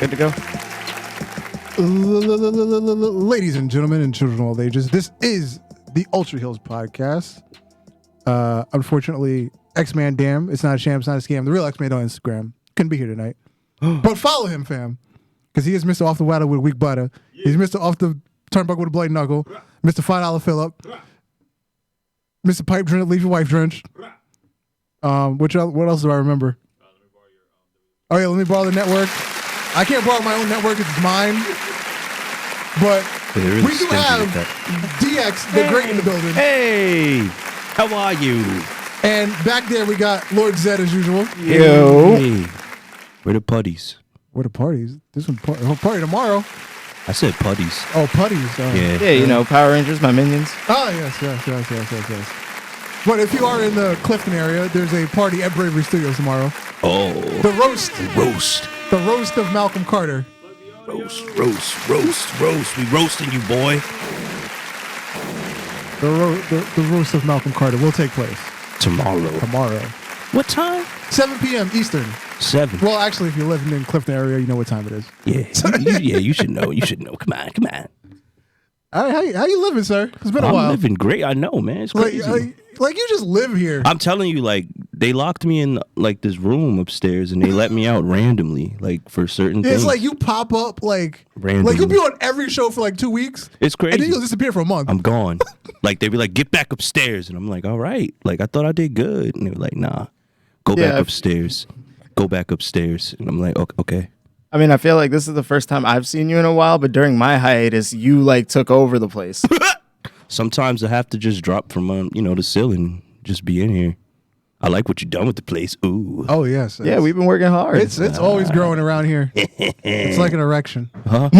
Good to go. Ladies and gentlemen and children of all ages, this is the Ultra Heelz podcast. Unfortunately, X-Man damn, it's not a sham, it's not a scam. The real X-Man on Instagram couldn't be here tonight. But follow him, fam. Because he is Mr. Off the Water with weak butter. He's Mr. Off the Turnbuckle with a bloody knuckle. Mr. $5 Phillip. Mr. Pipe Drenched, leave your wife drenched. What else do I remember? Oh yeah, let me borrow the network. I can't borrow my own network, it's mine. But we do have DX, the Great in the building. Hey, how are you? And back there we got Lord Zed as usual. Yo. Hey, where the putties? Where the parties? This one party tomorrow. I said putties. Oh, putties. Yeah, you know, Power Rangers, my minions. Oh, yes. But if you are in the Clifton area, there's a party at Bravery Studios tomorrow. Oh. The roast. The roast. The roast of Malcolm Carter. Roast. We roasting you, boy. The roast of Malcolm Carter will take place Tomorrow. What time? 7 p.m. Eastern. 7. Well, actually, if you live in the Clifton area, you know what time it is. Yeah. You should know. Come on. All right, how you living, sir? It's been a while. I'm living great. I know, man. It's crazy. Like you just live here. I'm telling you, like, they locked me in, like, this room upstairs, and they let me out randomly, like, for certain things. It's like you pop up, like, randomly. like you'll be on every show for, like, 2 weeks. It's crazy. And then you'll disappear for a month. I'm gone. Like, they'd be like, get back upstairs. And I'm like, all right. Like, I thought I did good. And they were like, nah, go back upstairs. Go back upstairs. And I'm like, okay. I mean, I feel like this is the first time I've seen you in a while, but during my hiatus, you, like, took over the place. Sometimes I have to just drop from, the ceiling, just be in here. I like what you've done with the place. Ooh. Oh, yes. Yeah, we've been working hard. It's always growing around here. It's like an erection. Huh?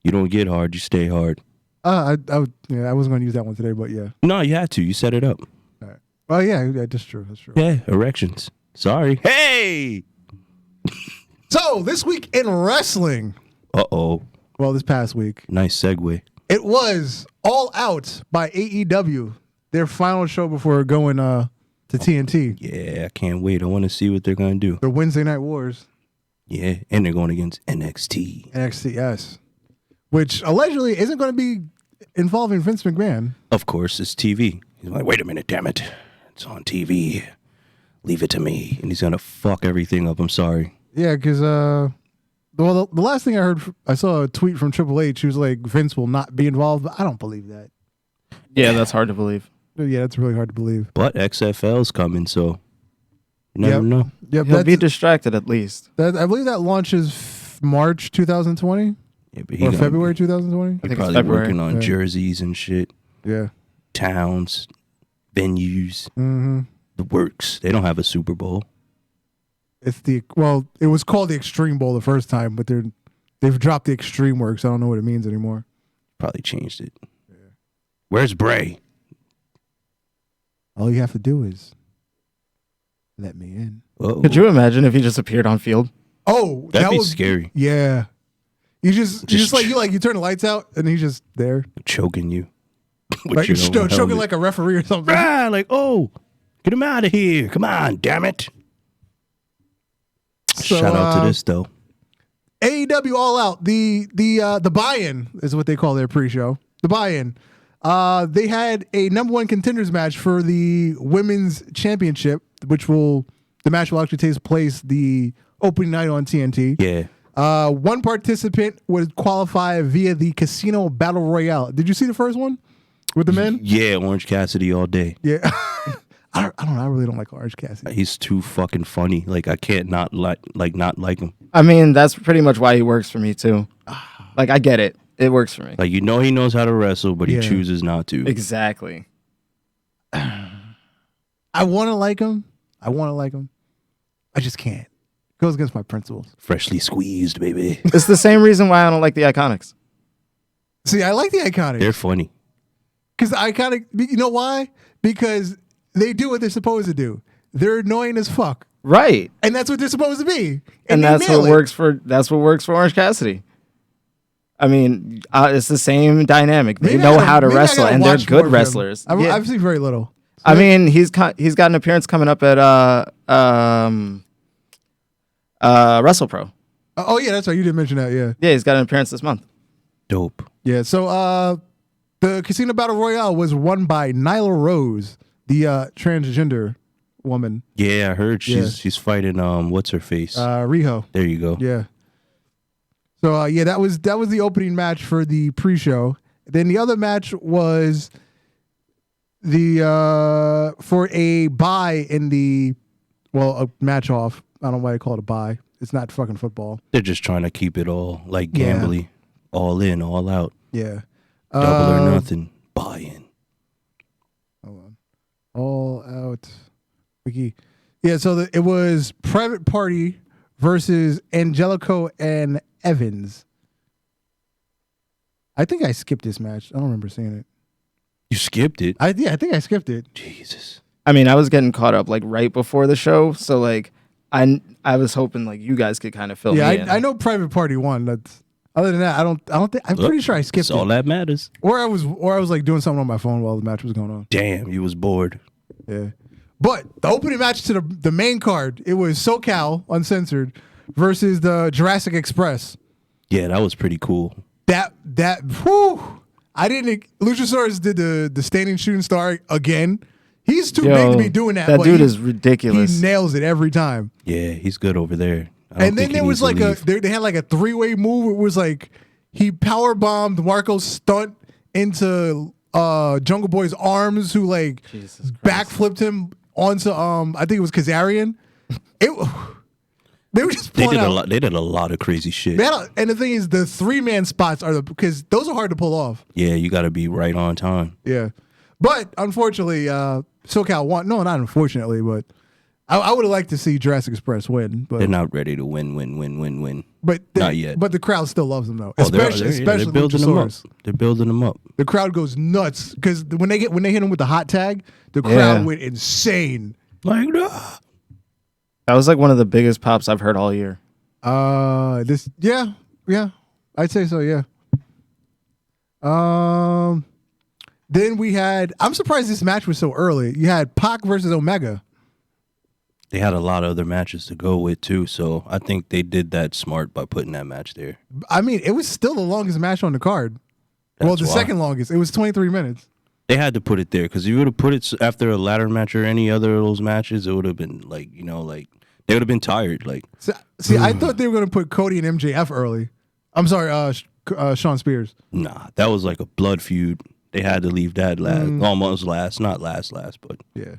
You don't get hard, you stay hard. I wasn't going to use that one today, but yeah. No, you had to. You set it up. All right. Oh, yeah, that's true. Yeah, erections. Sorry. Hey! So, this week in wrestling. Uh-oh. Well, this past week. Nice segue. It was All Out by AEW. Their final show before going to TNT. Yeah, I can't wait. I want to see what they're going to do. The Wednesday Night Wars. Yeah, and they're going against NXT. NXT, yes. Which allegedly isn't going to be involving Vince McMahon. Of course, it's TV. He's like, wait a minute, damn it. It's on TV. Leave it to me. And he's going to fuck everything up. I'm sorry. Yeah, because the last thing I heard, I saw a tweet from Triple H. He was like, Vince will not be involved, but I don't believe that. Yeah, that's hard to believe. Yeah, that's really hard to believe. But XFL's coming, so you never know. Yep, He'll be distracted at least. I believe that launches March 2020 Yeah, but or February 2020. He's probably working on jerseys and shit. Yeah. Towns, venues, Mm-hmm. the works. They don't have a Super Bowl. It was called the Extreme Bowl the first time, but they've dropped the Extreme Works. I don't know what it means anymore. Probably changed it. Yeah. Where's Bray? All you have to do is let me in. Uh-oh. Could you imagine if he just appeared on field? Oh, that'd be scary. Yeah. You turn the lights out and he's just there. Choking you. Like, choking like a referee or something. Ah, like, oh, get him out of here. Come on, damn it. So, shout out to this, though. AEW All Out. The buy-in is what they call their pre-show. The buy-in. They had a number one contenders match for the women's championship, the match will actually take place the opening night on TNT. Yeah. One participant would qualify via the Casino Battle Royale. Did you see the first one with the men? Yeah, Orange Cassidy all day. Yeah. I don't know. I really don't like Orange Cassidy. He's too fucking funny. Like, I can't not like him. I mean, that's pretty much why he works for me too. Like, I get it. It works for me. Like, he knows how to wrestle, but he chooses not to. Exactly. I want to like him. I just can't. Goes against my principles. Freshly squeezed, baby. It's the same reason why I don't like the Iconics. See, I like the Iconics. They're funny. Because the Iconic, you know why? Because they do what they're supposed to do. They're annoying as fuck. Right. And that's what they're supposed to be. And they that's nail what it. works for Orange Cassidy. I mean, it's the same dynamic. They Maybe know I gotta- how to maybe I wrestle, gotta and they're watch more good of him. wrestlers. Yeah. I've seen very little. I mean, he's got an appearance coming up at WrestlePro. Oh, yeah, that's right. You didn't mention that, yeah. Yeah, he's got an appearance this month. Dope. Yeah, so the Casino Battle Royale was won by Nyla Rose, the transgender woman. Yeah, I heard she's fighting what's her face? Riho. There you go. Yeah. So yeah, that was the opening match for the pre-show. Then the other match was the for a bye in the a match off. I don't know why they call it a bye. It's not fucking football. They're just trying to keep it all like gambly, all in, all out, Yeah. double or nothing, buy in. Hold on. All out. Wiki. Yeah, so it was Private Party versus Angelico and Evans. I think I skipped this match. I don't remember seeing it. You skipped it. I think I skipped it. Jesus. I mean, I was getting caught up like right before the show, so like I was hoping like you guys could kind of fill me in. I know Private Party won. That's other than that, I don't think I'm pretty sure I skipped That's all it. that matters. Or I was like doing something on my phone while the match was going on. Damn, you was bored. Yeah. But the opening match to the main card, it was SoCal Uncensored versus the Jurassic Express. Yeah, that was pretty cool. Whew. Luchasaurus did the standing shooting star again. He's too big to be doing that. That but dude is ridiculous. He nails it every time. Yeah, he's good over there. And then there was like they had like a 3-way move. It was like he power bombed Marco's stunt into Jungle Boy's arms, who like backflipped him onto I think it was Kazarian. They were just They pulling did out. a lot. They did a lot of crazy shit. And the thing is, the 3-man spots are because those are hard to pull off. Yeah, you got to be right on time. Yeah, but unfortunately, SoCal won. No, not unfortunately, but I would have liked to see Jurassic Express win. But They're not ready to win. But not yet. But the crowd still loves them though, Oh, especially they're building them up. Luchasaurus. They're building them up. The crowd goes nuts because when they hit him with the hot tag, the crowd went insane. Like, That was like one of the biggest pops I've heard all year. Yeah, I'd say so. Yeah. Then we had. I'm surprised this match was so early. You had Pac versus Omega. they had a lot of other matches to go with too, so I think they did that smart by putting that match there. I mean, it was still the longest match on the card. That's the why. second longest. It was 23 minutes. They had to put it there because if you would have put it after a ladder match or any other of those matches, it would have been like, they would have been tired. Like, See, I thought they were going to put Cody and MJF early. I'm sorry, Sean Spears. nah, that was like a blood feud. They had to leave that almost last, not last, but Yeah.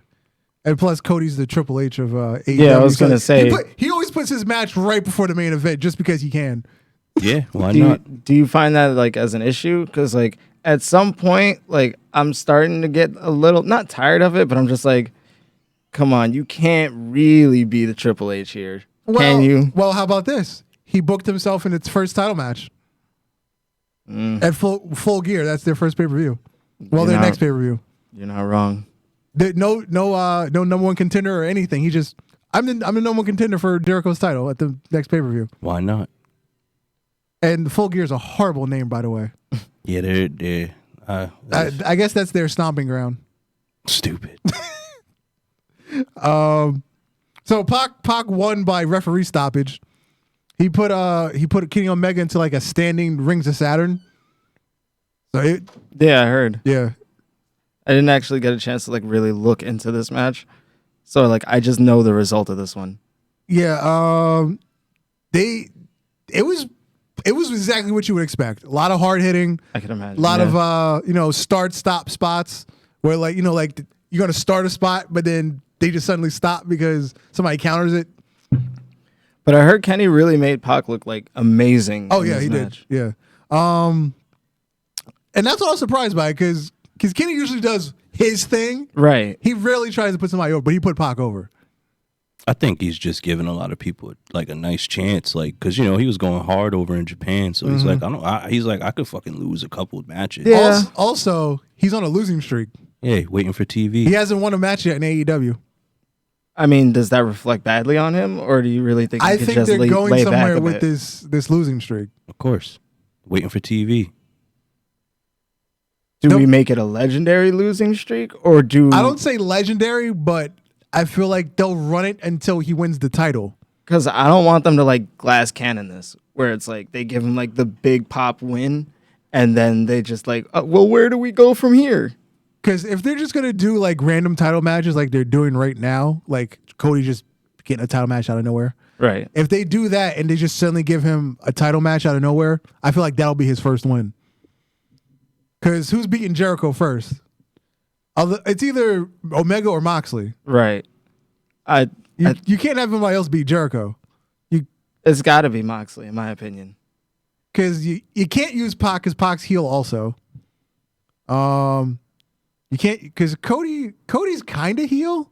And plus, Cody's the Triple H of AEW. Yeah, I was gonna say- he always puts his match right before the main event just because he can. yeah, why not? Do you find that like as an issue? Because like at some point, like I'm starting to get a little not tired of it, but I'm just like, come on, you can't really be the Triple H here, can you? Well, how about this? He booked himself in its first title match at full gear. That's their first pay per view. Well, You're their not- next pay per view. You're not wrong. No number one contender or anything. He just I'm the number one contender for Jericho's title at the next pay per view. Why not? And Full Gear is a horrible name, by the way. Yeah, they're I guess that's their stomping ground. stupid. So Pac won by referee stoppage. He put Kenny Omega into like a standing Rings of Saturn. So Yeah, I heard. yeah. I didn't actually get a chance to like really look into this match, so like I just know the result of this one. Yeah, it was exactly what you would expect. A lot of hard hitting, I can imagine. a lot of start stop spots where like you're gonna start a spot, but then they just suddenly stop because somebody counters it. But I heard Kenny really made Pac look like amazing. Oh in yeah, this he match. did. Yeah, and that's what I was surprised by because because Kenny usually does his thing. Right. He rarely tries to put somebody over, but he put Pac over. I think he's just giving a lot of people like a nice chance, like because he was going hard over in Japan, so he's like, I could fucking lose a couple of matches. Yeah. Also, he's on a losing streak. Yeah, waiting for TV. He hasn't won a match yet in AEW. I mean, does that reflect badly on him, or do you really think? I could think just they're going lay back somewhere a with bit? this losing streak. Of course, waiting for TV. Do we make it a legendary losing streak, or do I don't say legendary, but I feel like they'll run it until he wins the title. Because I don't want them to like glass cannon this, where it's like they give him like the big pop win, and then they just like, well, where do we go from here? Because if they're just gonna do like random title matches like they're doing right now, like Cody just getting a title match out of nowhere. Right. If they do that and they just suddenly give him a title match out of nowhere, I feel like that'll be his first win. Because who's beating Jericho first? It's either Omega or Moxley. Right. You can't have anybody else beat Jericho. It's got to be Moxley, in my opinion. Because you can't use Pac because Pac's heel also. You can't because Cody's kind of heel.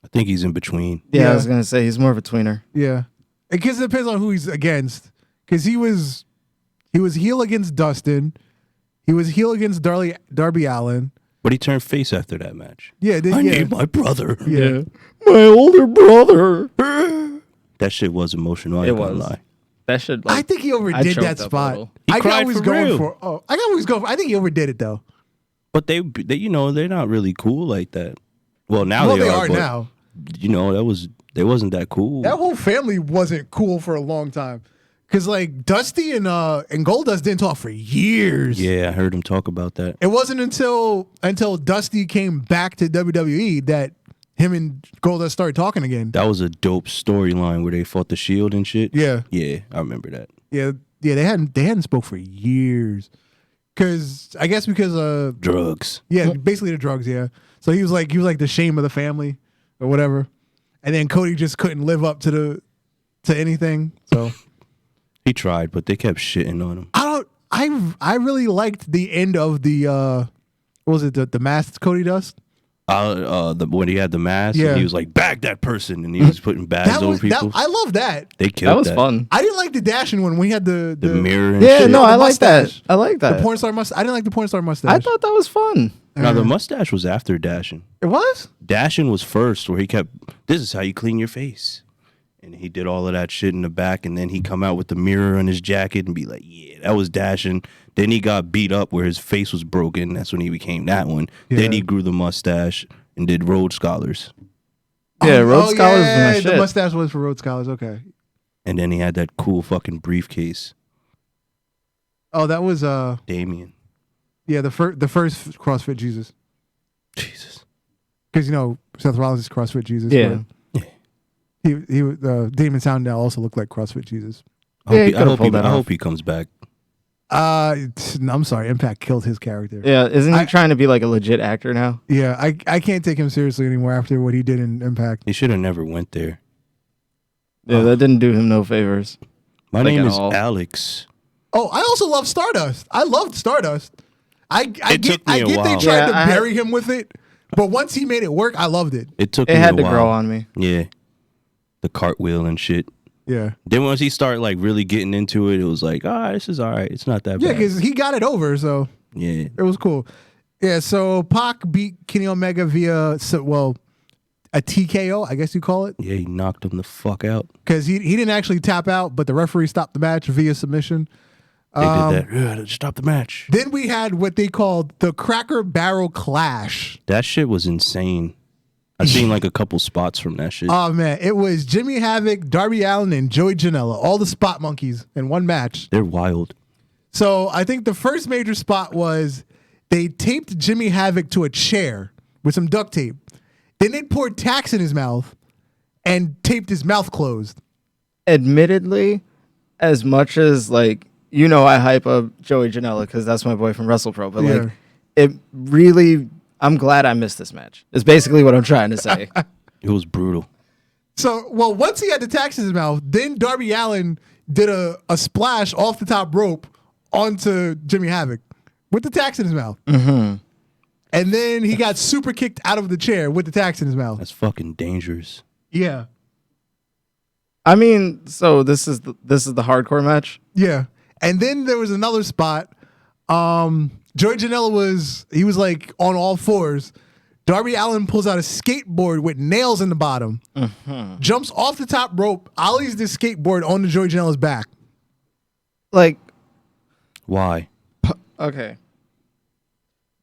I think he's in between. Yeah, I was gonna say he's more of a tweener. Yeah, because it depends on who he's against. Because he was heel against Dustin. He was heel against Darby Allin. But he turned face after that match. Yeah, I need my brother. Yeah. My older brother. That shit was emotional. I ain't gonna lie. That should. I think he overdid that spot. He cried for real. I think he overdid it though. But they they're not really cool like that. Well, now they are now. They wasn't that cool. That whole family wasn't cool for a long time. Cause like Dusty and Goldust didn't talk for years. Yeah, I heard him talk about that. It wasn't until Dusty came back to WWE that him and Goldust started talking again. That was a dope storyline where they fought the Shield and shit. Yeah. Yeah, I remember that. Yeah, they hadn't spoke for years. Because drugs. Yeah, basically the drugs. Yeah. So he was like the shame of the family or whatever, and then Cody just couldn't live up to anything. So he tried, but they kept shitting on him. I really liked the end of the what was it the masked Cody Dust? When he had the mask, yeah. and he was like, bag that person, and he was putting bags over people. I love that. They killed that. That was fun. I didn't like the dashing one when he had the mirror and yeah, shit. no, I like that. I like that. The porn star mustache. I didn't like the porn star mustache. I thought that was fun. No, the mustache was after dashing. It was? Dashing was first, where he kept, this is how you clean your face. And he did all of that shit in the back, and then he come out with the mirror on his jacket and be like, yeah, that was dashing. Then he got beat up where his face was broken. That's when he became that one. Yeah. Then he grew the mustache and did Rhodes Scholars. Yeah, Rhodes Scholars was my shit. The mustache was for Rhodes Scholars, okay. And then he had that cool fucking briefcase. Oh, that was Damien. Yeah, the first CrossFit Jesus. Jesus. Because Seth Rollins is CrossFit Jesus. Yeah. He Damon Sandow also looked like CrossFit Jesus. I hope he comes back. I'm sorry, Impact killed his character. Yeah, isn't he trying to be like a legit actor now? Yeah, I can't take him seriously anymore after what he did in Impact. He should have never went there. Yeah, that didn't do him no favors. My name is Alex. Oh, I also love Stardust. I loved Stardust. I get they tried to bury him with it, but once he made it work, I loved it. It had to grow on me. Yeah, the cartwheel and shit. Yeah. Then once he started like really getting into it, it was like, this is all right. It's not that bad. Yeah, because he got it over, so yeah, it was cool. Yeah, so Pac beat Kenny Omega via a TKO, I guess you call it. Yeah, he knocked him the fuck out. Because he didn't actually tap out, but the referee stopped the match via submission. They did that. Yeah, stop the match. Then we had what they called the Cracker Barrel Clash. That shit was insane. I've seen like a couple spots from that shit. Oh, man. It was Jimmy Havoc, Darby Allin, and Joey Janela. All the spot monkeys in one match. They're wild. So I think the first major spot was they taped Jimmy Havoc to a chair with some duct tape. Then they poured Tax in his mouth and taped his mouth closed. Admittedly, as much as like, I hype up Joey Janela because that's my boy from WrestlePro, but like it really... I'm glad I missed this match. It's basically what I'm trying to say. It was brutal. So, once he had the Tax in his mouth, then Darby Allin did a splash off the top rope onto Jimmy Havoc with the Tax in his mouth. Mm-hmm. And then he got super kicked out of the chair with the tacks in his mouth. That's fucking dangerous. Yeah. I mean, so this is the hardcore match. Yeah. And then there was another spot. Joey Janela was like on all fours. Darby Allin pulls out a skateboard with nails in the bottom, jumps off the top rope, ollies the skateboard onto Joey Janela's back. Like, why? Okay.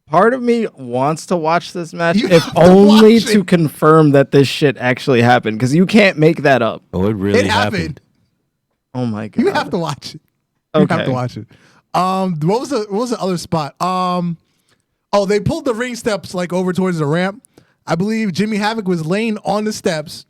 Part of me wants to watch this match, You if have to only watch to it. confirm that this shit actually happened, because you can't make that up. Oh, it really It happened. Oh my god! You have to watch it. You have Okay. to watch it. What was the other spot? Oh, they pulled the ring steps like over towards the ramp. I believe Jimmy Havoc was laying on the steps.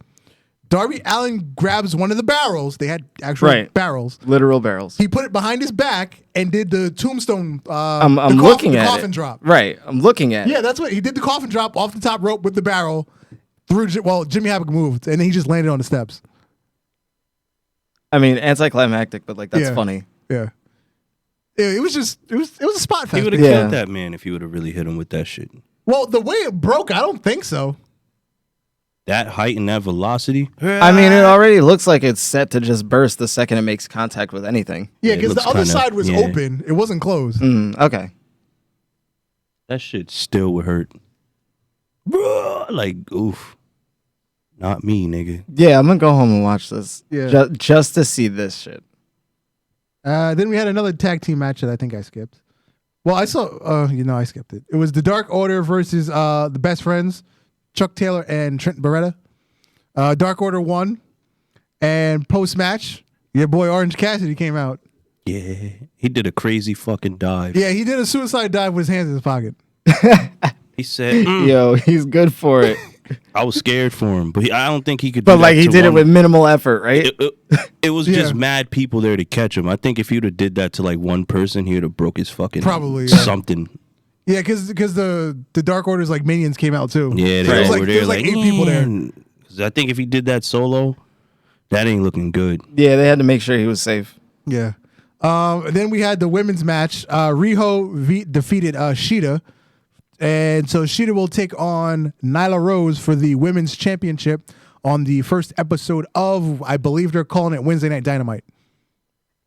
Darby Allin grabs one of the barrels. They had actual barrels. Literal barrels. He put it behind his back and did the tombstone. I'm the looking at coffin it. drop. Right. I'm looking at Yeah, it. that's what he did. The coffin drop off the top rope with the barrel through. Well, Jimmy Havoc moved and then he just landed on the steps. I mean, anticlimactic, but like that's funny. Yeah. It was a spot He fest. would have Yeah. killed that man if he would have really hit him with that shit. Well, the way it broke, I don't think so. That height and that velocity. I mean, it already looks like it's set to just burst the second it makes contact with anything. Yeah, it because the looks other kinda- side was yeah. open. It wasn't closed. Okay. That shit still would hurt. Bruh, like, oof. Not me, nigga. Yeah, I'm gonna go home and watch this. Yeah. Just to see this shit. Then we had another tag team match that I think I skipped. Well, I saw. I skipped it. It was the Dark Order versus the Best Friends, Chuck Taylor and Trent Beretta. Dark Order won, and post match, your boy Orange Cassidy came out. Yeah. He did a crazy fucking dive. Yeah, he did a suicide dive with his hands in his pocket. He said, Yo, he's good for it. I was scared for him, but I don't think he could do But that like he to did it one- with minimal effort, right? It was Yeah. just mad people there to catch him. I think if you'd have did that to like one person, he would have broke his fucking Probably, yeah. something. Yeah, because the Dark Order's like minions came out too. Yeah, So they was over like, there there was like 8 people there. 'Cause I think if he did that solo, that ain't looking good. Yeah, they had to make sure he was safe. Yeah. Then we had the women's match. Riho defeated Shida. And so Shida will take on Nyla Rose for the women's championship on the first episode of, I believe they're calling it Wednesday Night Dynamite.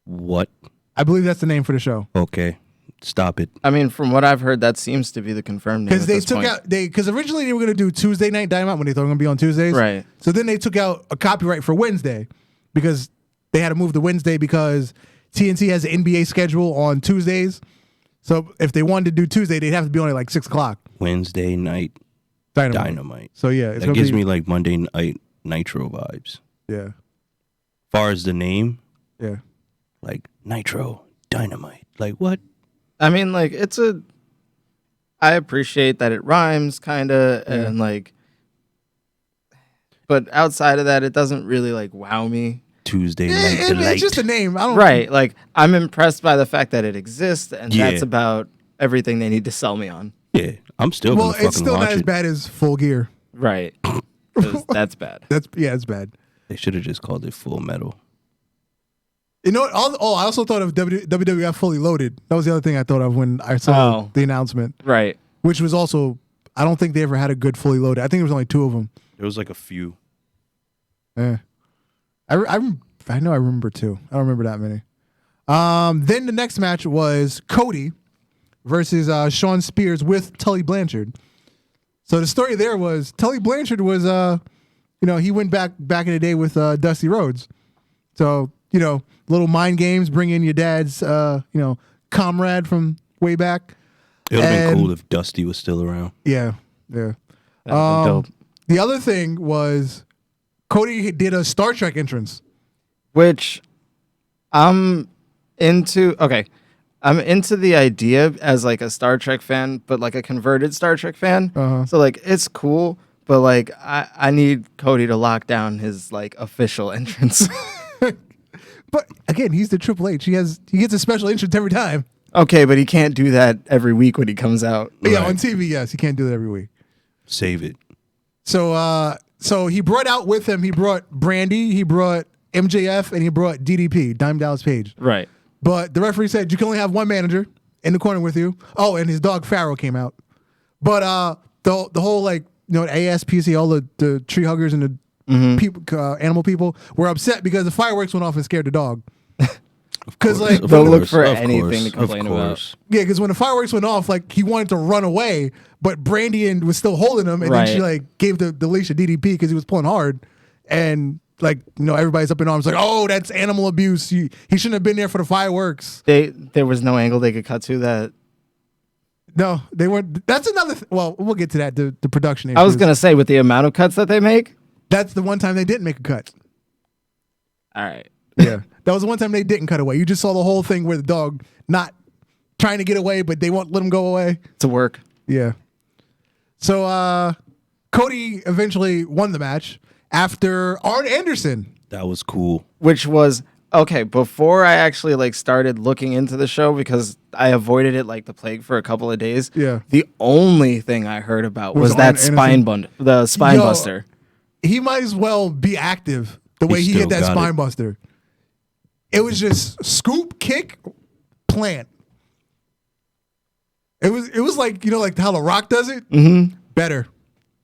What? I believe that's the name for the show. Okay, stop it. I mean, from what I've heard, that seems to be the confirmed name. Because at they this took point. out, because originally they were going to do Tuesday Night Dynamite when they thought it was going to be on Tuesdays. Right. So then they took out a copyright for Wednesday because they had to move to Wednesday because TNT has an NBA schedule on Tuesdays. So if they wanted to do Tuesday, they'd have to be on at like 6 o'clock. Wednesday night Dynamite. So yeah, it's That gonna gives be, me like Monday night Nitro vibes. yeah, Far as the name, yeah. like Nitro Dynamite. Like what? I mean, like I appreciate that it rhymes, kind of, and like, but outside of that, it doesn't really like wow me. Tuesday night delight. It's just a name. I don't Right. Like, I'm impressed by the fact that it exists, and Yeah. that's about everything they need to sell me on. Yeah, I'm still Well, gonna it's fucking still not watch as it. bad as Full Gear. Right. 'Cause that's bad. It's bad. They should have just called it Full Metal. You know what? I also thought of WWF Fully Loaded. That was the other thing I thought of when I saw Oh. the announcement, Right. which was also, I don't think they ever had a good Fully Loaded. I think there was only 2 of them. There was like a few. Yeah. I know I remember 2. I don't remember that many. Then the next match was Cody versus Sean Spears with Tully Blanchard. So the story there was Tully Blanchard was he went back in the day with Dusty Rhodes. So, little mind games, bring in your dad's comrade from way back. It would have been And- cool if Dusty was still around. Yeah. That'd been dope. The other thing was Cody did a Star Trek entrance. Which I'm into. Okay. I'm into the idea as like a Star Trek fan, but like a converted Star Trek fan. Uh-huh. So like it's cool, but like I need Cody to lock down his like official entrance. But again, he's the Triple H. He gets a special entrance every time. Okay, but he can't do that every week when he comes out. Yeah, Right. on TV, yes, he can't do that every week. Save it. So he brought out with him. He brought Brandy, he brought MJF, and he brought DDP, Dime Dallas Page. Right. But the referee said you can only have one manager in the corner with you. Oh, and his dog Pharaoh came out. But the whole like ASPC, all the tree huggers and the people, animal people were upset because the fireworks went off and scared the dog. Because like They'll look for anything to complain about. Yeah, because when the fireworks went off, like he wanted to run away, but Brandy was still holding him, and then she like gave the leash a DDP because he was pulling hard, and like everybody's up in arms like, oh, that's animal abuse. He shouldn't have been there for the fireworks. There was no angle they could cut to that. No, they weren't. That's another. Well, we'll get to that. The production issues. I was gonna say with the amount of cuts that they make. That's the one time they didn't make a cut. All right. Yeah. That was the one time they didn't cut away. You just saw the whole thing where the dog not trying to get away, but they won't let him go away. To work. Yeah. So Cody eventually won the match after Arn Anderson. That was cool. Which was okay, before I actually like started looking into the show because I avoided it like the plague for a couple of days. Yeah. The only thing I heard about was Arn that Anderson? the spine buster. He might as well be active the way he hit that spine buster. It was just scoop, kick, plant. It was like like how The Rock does it. Mm-hmm. Better.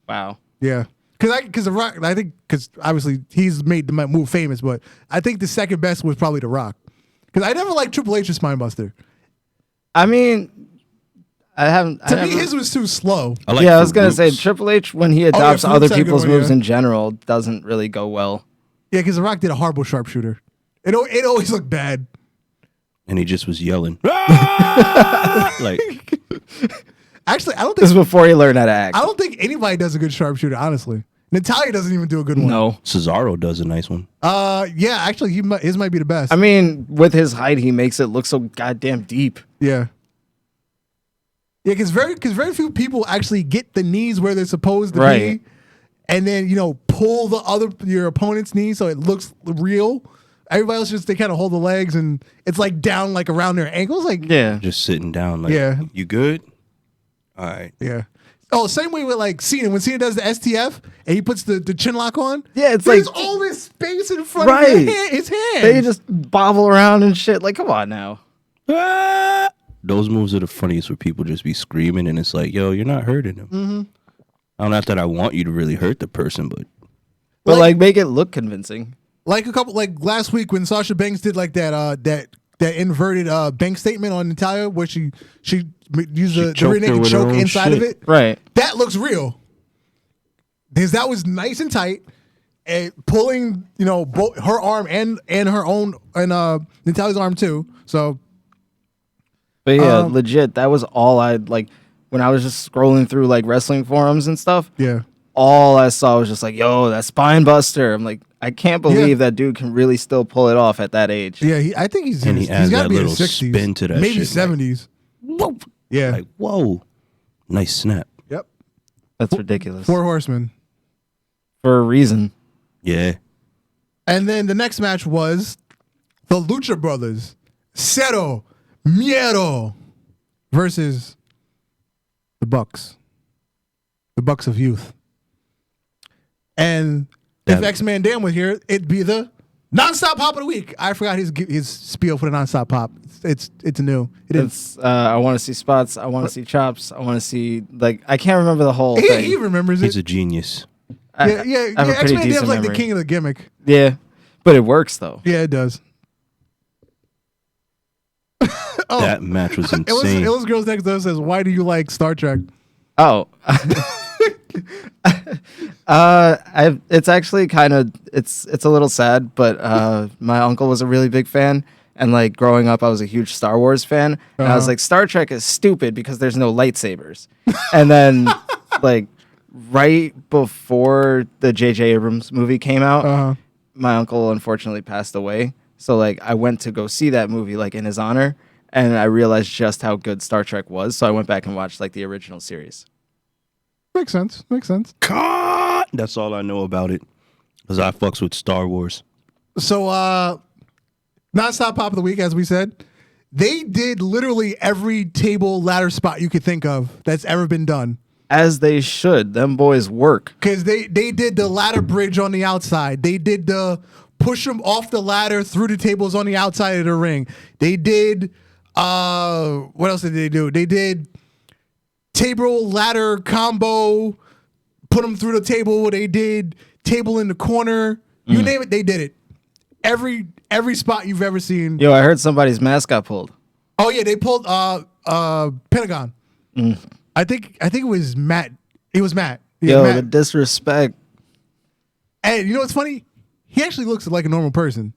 Wow. Yeah. Because The Rock, I think, because obviously he's made the move famous, but I think the second best was probably The Rock. Because I never liked Triple H's spine buster. I mean, I haven't. To me, his was too slow. I was gonna say Triple H when he adopts other people's moves in general doesn't really go well. Yeah, because The Rock did a horrible sharpshooter. It always looked bad. And he just was yelling. Like, actually, I don't think this is before he learned how to act. I don't think anybody does a good sharpshooter. Honestly, Natalia doesn't even do a good one. No, Cesaro does a nice one. Yeah, actually, his might be the best. I mean, with his height, he makes it look so goddamn deep. Yeah. Yeah, because very few people actually get the knees where they're supposed to be, and then pull your opponent's knee so it looks real. Everybody else they kind of hold the legs and it's like down like around their ankles, like just sitting down. Like, you good? All right. Yeah. Oh, same way with like Cena when Cena does the STF and he puts the chin lock on. Yeah, it's there's like all this space in front of his hand. They just bobble around and shit. Like, come on now. Those moves are the funniest where people just be screaming and it's like, yo, you're not hurting him. Mm-hmm. Not that I want you to really hurt the person, but like make it look convincing. Like last week when Sasha Banks did like that inverted bank statement on Natalia where she used the rear naked choke inside of it. Right. That looks real. Because that was nice and tight. And pulling, both her arm and her own and Natalia's arm too. So but yeah, legit, that was all I'd like when I was just scrolling through like wrestling forums and stuff. Yeah. All I saw was just like, yo, that spine buster. I'm like, I can't believe that dude can really still pull it off at that age. Yeah, I think he's he got to be in his 60s. Spin to that maybe shit, 70s. Like, whoa. Yeah. Like, whoa. Nice snap. Yep. That's ridiculous. 4 horsemen. For a reason. Yeah. And then the next match was the Lucha Brothers, Cero Miedo versus the Bucks. The Bucks of Youth. And if X-Man Dan was here, it'd be the nonstop pop of the week. I forgot his spiel for the nonstop pop. It's new. I want to see spots. I want to see chops. I want to see I can't remember the whole thing. He remembers it. He's a genius. Yeah. X-Man Dan's like the king of the gimmick. Yeah, but it works though. Yeah, it does. That match was insane. It was Girls Next Door says, "Why do you like Star Trek?" Oh. It's actually kind of it's a little sad, but my uncle was a really big fan, and like growing up I was a huge Star Wars fan, and I was like, Star Trek is stupid because there's no lightsabers. And then like right before the J.J. Abrams movie came out, my uncle unfortunately passed away, so like I went to go see that movie like in his honor, and I realized just how good Star Trek was, so I went back and watched like the original series. Makes sense. That's all I know about it. Because I fucks with Star Wars. So, nonstop pop of the week, as we said. They did literally every table ladder spot you could think of that's ever been done. As they should. Them boys work. Because they did the ladder bridge on the outside. They did the push them off the ladder through the tables on the outside of the ring. They did, what else did they do? They did table ladder combo, put them through the table. They did table in the corner. You name it, they did it. Every spot you've ever seen. Yo, I heard somebody's mask got pulled. Oh yeah, they pulled Pentagon. I think it was Matt. It was Matt. Yeah, Yo, Matt. the disrespect. And you know what's funny? He actually looks like a normal person.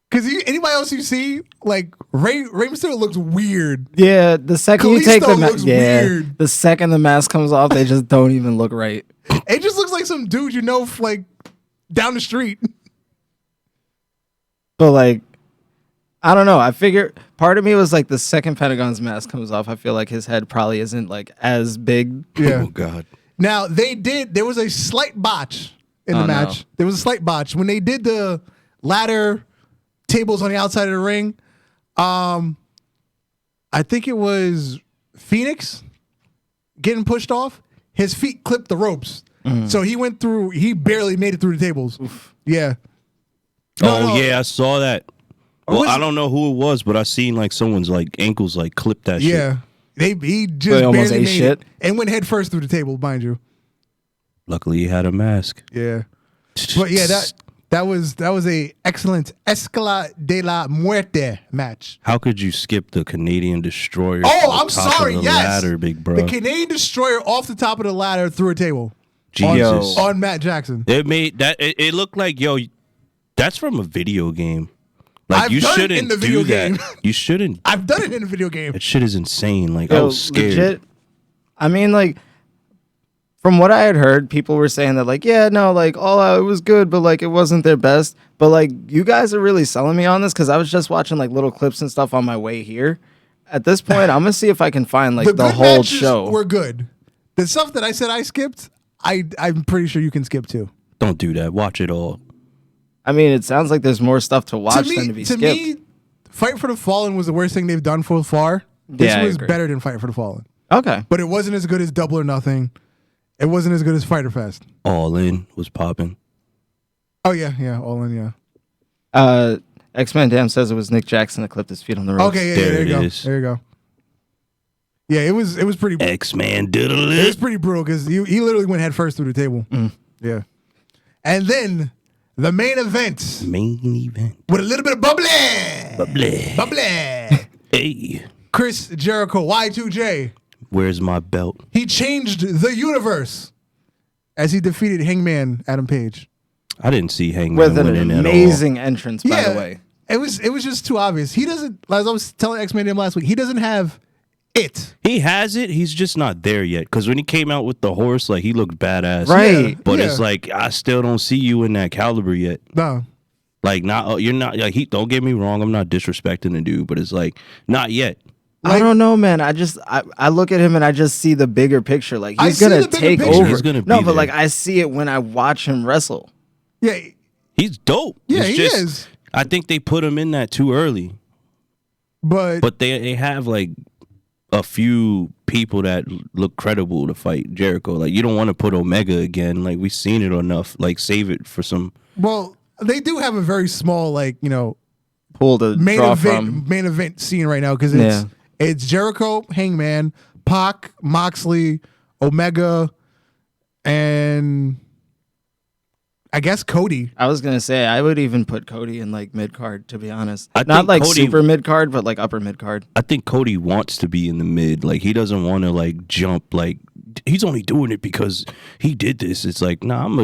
Because anybody else you see, like Rey Mysterio looks weird. Yeah, the second you Kalisto take the looks mask, yeah, weird. the second the mask comes off, they just don't even look right. It just looks like some dude you know, like down the street. But like, I don't know. I figure part of me was like the second Pentagon's mask comes off, I feel like his head probably isn't like as big. Yeah. Oh God. Now there was a slight botch in the match. No. There was a slight botch when they did the ladder tables on the outside of the ring. I think it was Phoenix getting pushed off. His feet clipped the ropes, so he barely made it through the tables. Oof. Yeah. No. Yeah, I saw that. Well, I don't know who it was, but I seen like someone's like ankles like clip that shit. Yeah. He just They almost barely ate made shit. it and went head first through the table, mind you. Luckily, he had a mask. Yeah. But yeah, that was a excellent Escala de la Muerte match. How could you skip the Canadian Destroyer? Oh, off I'm the top sorry. of the Yes, ladder, big bro. the Canadian Destroyer off the top of the ladder through a table Jesus. on Matt Jackson. It made that. It looked like that's from a video game. Like I've you done it shouldn't in the do video that. game. You shouldn't. I've done it in a video game. That shit is insane. Like I Yo, was scared. legit, I mean, like, from what I had heard, people were saying that, like, yeah, no, like, all out, it was good, but, like, it wasn't their best. But, like, you guys are really selling me on this because I was just watching, like, little clips and stuff on my way here. At this point, I'm going to see if I can find, like, the good whole matches show. were good. The stuff that I said I skipped, I'm pretty sure you can skip too. Don't do that. Watch it all. I mean, it sounds like there's more stuff to watch than to be skipped. Me, Fight for the Fallen was the worst thing they've done so far. This Yeah, I was agree. better than Fight for the Fallen. Okay. But it wasn't as good as Double or Nothing. It wasn't as good as Fyter Fest. All In was popping. Oh, yeah, all in, yeah. X-Men Damn says it was Nick Jackson that clipped his feet on the ropes. Okay, yeah, There there you it go. is. There you go. Yeah, it was pretty. X-Man diddle It was it. pretty brutal because he literally went head first through the table. Yeah, and then the main event Main event. with a little bit of bubbly. Hey, Chris Jericho, Y2J. where's my belt? He changed the universe as he defeated Hangman Adam Page. I didn't see Hangman With an winning at all. amazing entrance, by the way. it was just too obvious. He doesn't. As I was telling X-Men him last week, he doesn't have it. He has it. He's just not there yet. Because when he came out with the horse, like he looked badass. Right. Yeah, But yeah. it's like I still don't see you in that caliber yet. No. Like not. You're not. Like he. Don't get me wrong. I'm not disrespecting the dude, but it's like not yet. I don't know, man. I look at him and I just see the bigger picture. Like I he's see gonna the bigger take picture. over. He's gonna no, be but there. like I see it when I watch him wrestle. Yeah. He's dope. Yeah, It's he just, is. I think they put him in that too early. But they have like a few people that look credible to fight Jericho. Like you don't want to put Omega again. Like we've seen it enough. Like save it for some. Well, they do have a very small, like, Pool to main draw event scene right now because it's Jericho, Hangman, Pac, Moxley, Omega, and I guess Cody. I was gonna say I would even put Cody in like mid card, to be honest. I Not think like Cody- super mid card, but like upper mid card. I think Cody wants to be in the mid. Like he doesn't want to like jump. Like he's only doing it because he did this. It's like nah, I'm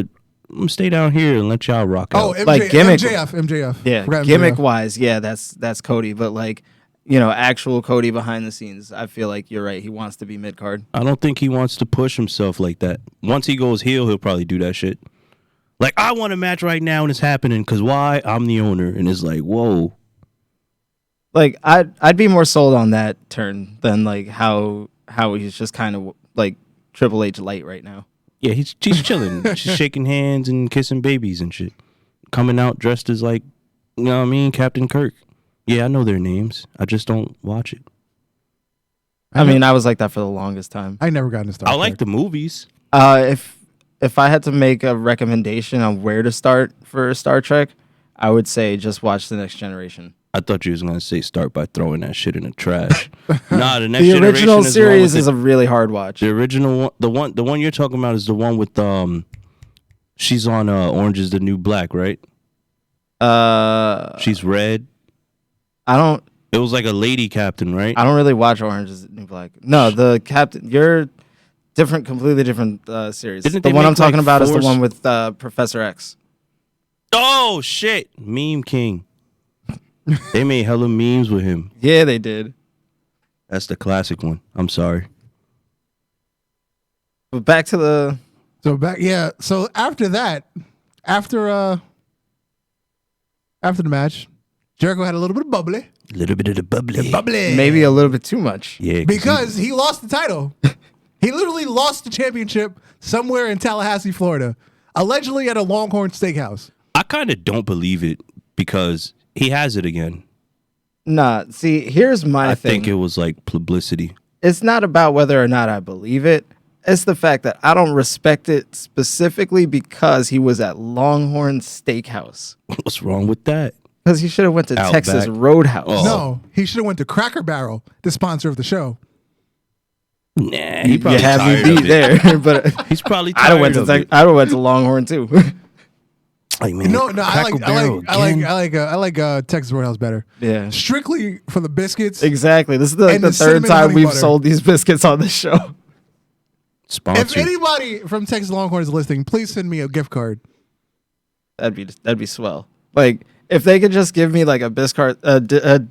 gonna stay down here and let y'all rock Oh, out. Like gimmick- MJF. Yeah, Forgot gimmick MJF. wise, yeah, that's Cody. But like, actual Cody behind the scenes, I feel like you're right. He wants to be mid card. I don't think he wants to push himself like that. Once he goes heel, he'll probably do that shit. Like, I want a match right now and it's happening because why? I'm the owner. And it's like, whoa. Like I'd be more sold on that turn than like how he's just kind of like Triple H light right now. Yeah, he's chilling. She's shaking hands and kissing babies and shit. Coming out dressed as like, you know what I mean, Captain Kirk. Yeah, I know their names. I just don't watch it. I mean, I was like that for the longest time. I never got into Star I Trek. like the movies. If I had to make a recommendation on where to start for Star Trek, I would say just watch The Next Generation. I thought you was gonna say start by throwing that shit in the trash. Nah, the next The generation original is the one series with is a really hard watch. the original one. The one you're talking about is the one with she's on Orange is the New Black, right? She's red. I don't It was like a lady captain, right? I don't really watch Orange is the New Black. No, the captain. You're different, completely different series. Didn't The they one I'm make, talking like, about is the four one with Professor X. Oh shit, Meme King. They made hella memes with him. Yeah, they did. That's the classic one. I'm sorry. But back to the. So after that, after the match, Jericho had a little bit of bubbly. A little bit of the bubbly. Maybe a little bit too much. Yeah, Because he lost the title. He literally lost the championship somewhere in Tallahassee, Florida, allegedly at a Longhorn Steakhouse. I kind of don't believe it because he has it again. Nah, see, here's my I thing. think it was like publicity. It's not about whether or not I believe it. It's the fact that I don't respect it specifically because he was at Longhorn Steakhouse. What's wrong with that? Because he should have went to Outback. Texas Roadhouse. Oh. No, he should have went to Cracker Barrel, the sponsor of the show. Nah, he You probably have me tired beat of it. there, but He's probably I tired went to of it. I went to Longhorn too. Like, man, No, I Cracker Barrel again? like Texas Roadhouse better. Yeah, Strictly for the biscuits. exactly. This is the And the third cinnamon time honey we've butter. sold these biscuits on this show. Sponsored. If anybody from Texas Longhorn is listening, please send me a gift card. That'd be swell. Like if they could just give me like a biscuit, if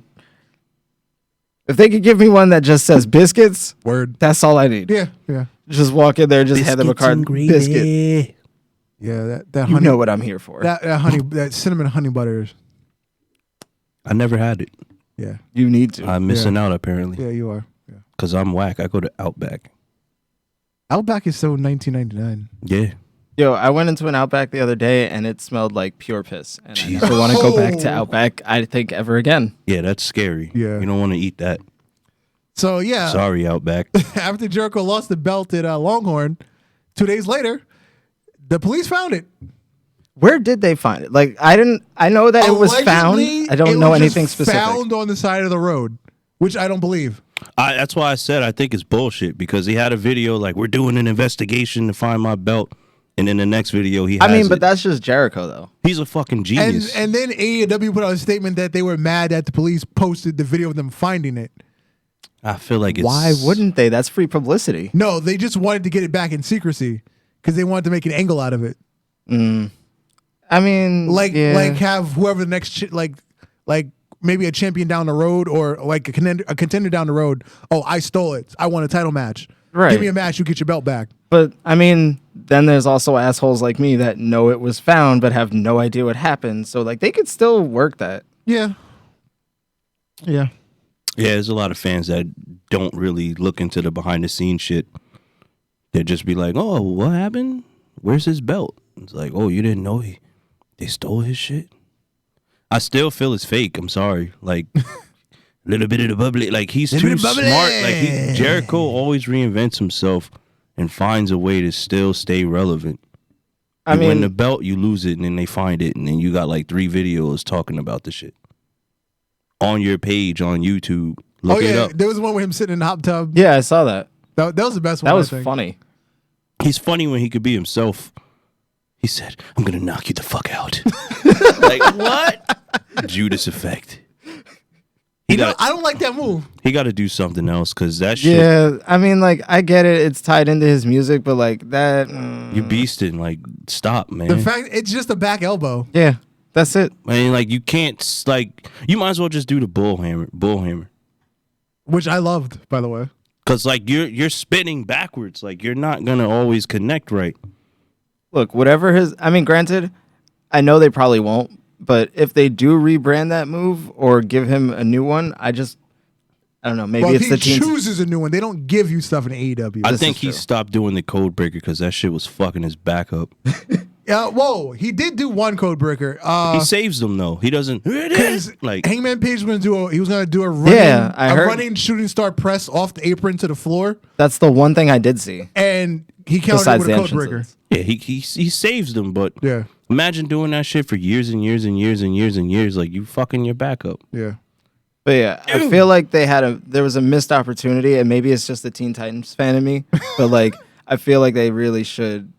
they could give me one that just says biscuits, Word. that's all I need. Yeah. Just walk in there, just hand them a Biscuits card. and gravy. Biscuit. Yeah, that You honey, know what I'm here for. that honey, that cinnamon honey butter. I never had it. Yeah, You need to. I'm missing out apparently yeah, you are. Yeah. because I'm whack. I go to Outback. Outback is so $19.99. Yeah. Yo, I went into an Outback the other day and it smelled like pure piss. And I never want to go back to Outback, I think, ever again. Yeah, that's scary. Yeah. You don't want to eat that. So yeah, Sorry, Outback. after Jericho lost the belt at Longhorn, 2 days later, the police found it. Where did they find it? Like, I know that it was found. Allegedly, I don't it know was anything just specific. Found on the side of the road, which I don't believe. That's why I said I think it's bullshit because he had a video like we're doing an investigation to find my belt, and in the next video he has but it. that's just Jericho, though. He's a fucking genius. And then AEW put out a statement that they were mad that the police posted the video of them finding it. I feel like it's Why wouldn't they? That's free publicity. No, they just wanted to get it back in secrecy because they wanted to make an angle out of it. I mean, Like yeah. have whoever the next like maybe a champion down the road or like a contender down the road. Oh, I stole it. I won a title match. Right. Give me a match. You get your belt back. But I mean, then there's also assholes like me that know it was found but have no idea what happened. So like they could still work that. Yeah. Yeah. Yeah, there's a lot of fans that don't really look into the behind the scenes shit. They'd just be like, "Oh, what happened? Where's his belt?" It's like, "Oh, you didn't know they stole his shit." I still feel it's fake. I'm sorry. Like a little bit of the bubbly. Like he's too smart. Like Jericho always reinvents himself and finds a way to still stay relevant. I You win mean, the belt, you lose it, and then they find it, and then you got like 3 videos talking about the shit on your page on YouTube. Look it up. There was one with him sitting in the hot tub. yeah, I saw that. That was the best one. That was I think. funny. He's funny when he could be himself. He said, "I'm gonna knock you the fuck out." Like what? Judas effect. He got. I don't like that move. He got to do something else because that shit. Yeah, I mean, like I get it. It's tied into his music, but like that. You beasting. Like stop, man. The fact it's just a back elbow. Yeah, that's it. Man, like you can't. Like you might as well just do the bull hammer. Which I loved, by the way. Cause like you're spinning backwards. Like you're not gonna always connect right. Look, whatever his. I mean, granted, I know they probably won't. But if they do rebrand that move or give him a new one, I don't know. Maybe Well, it's he the team. chooses a new one. They don't give you stuff in AEW. I This think is he true. stopped doing the code breaker because that shit was fucking his back up. Whoa, he did do one code breaker. He saves them though. He doesn't like Hangman Page was gonna do a running, Yeah, I heard- running shooting star press off the apron to the floor, That's the one thing I did see. and he counted it Besides with the a code breaker. entrances. yeah, he saves them, but Yeah, Imagine doing that shit for years and years and years and years and years. Like, you fucking your back up. Yeah. But yeah, I feel like there was a missed opportunity, and maybe it's just the Teen Titans fan in me. But like, I feel like they really should.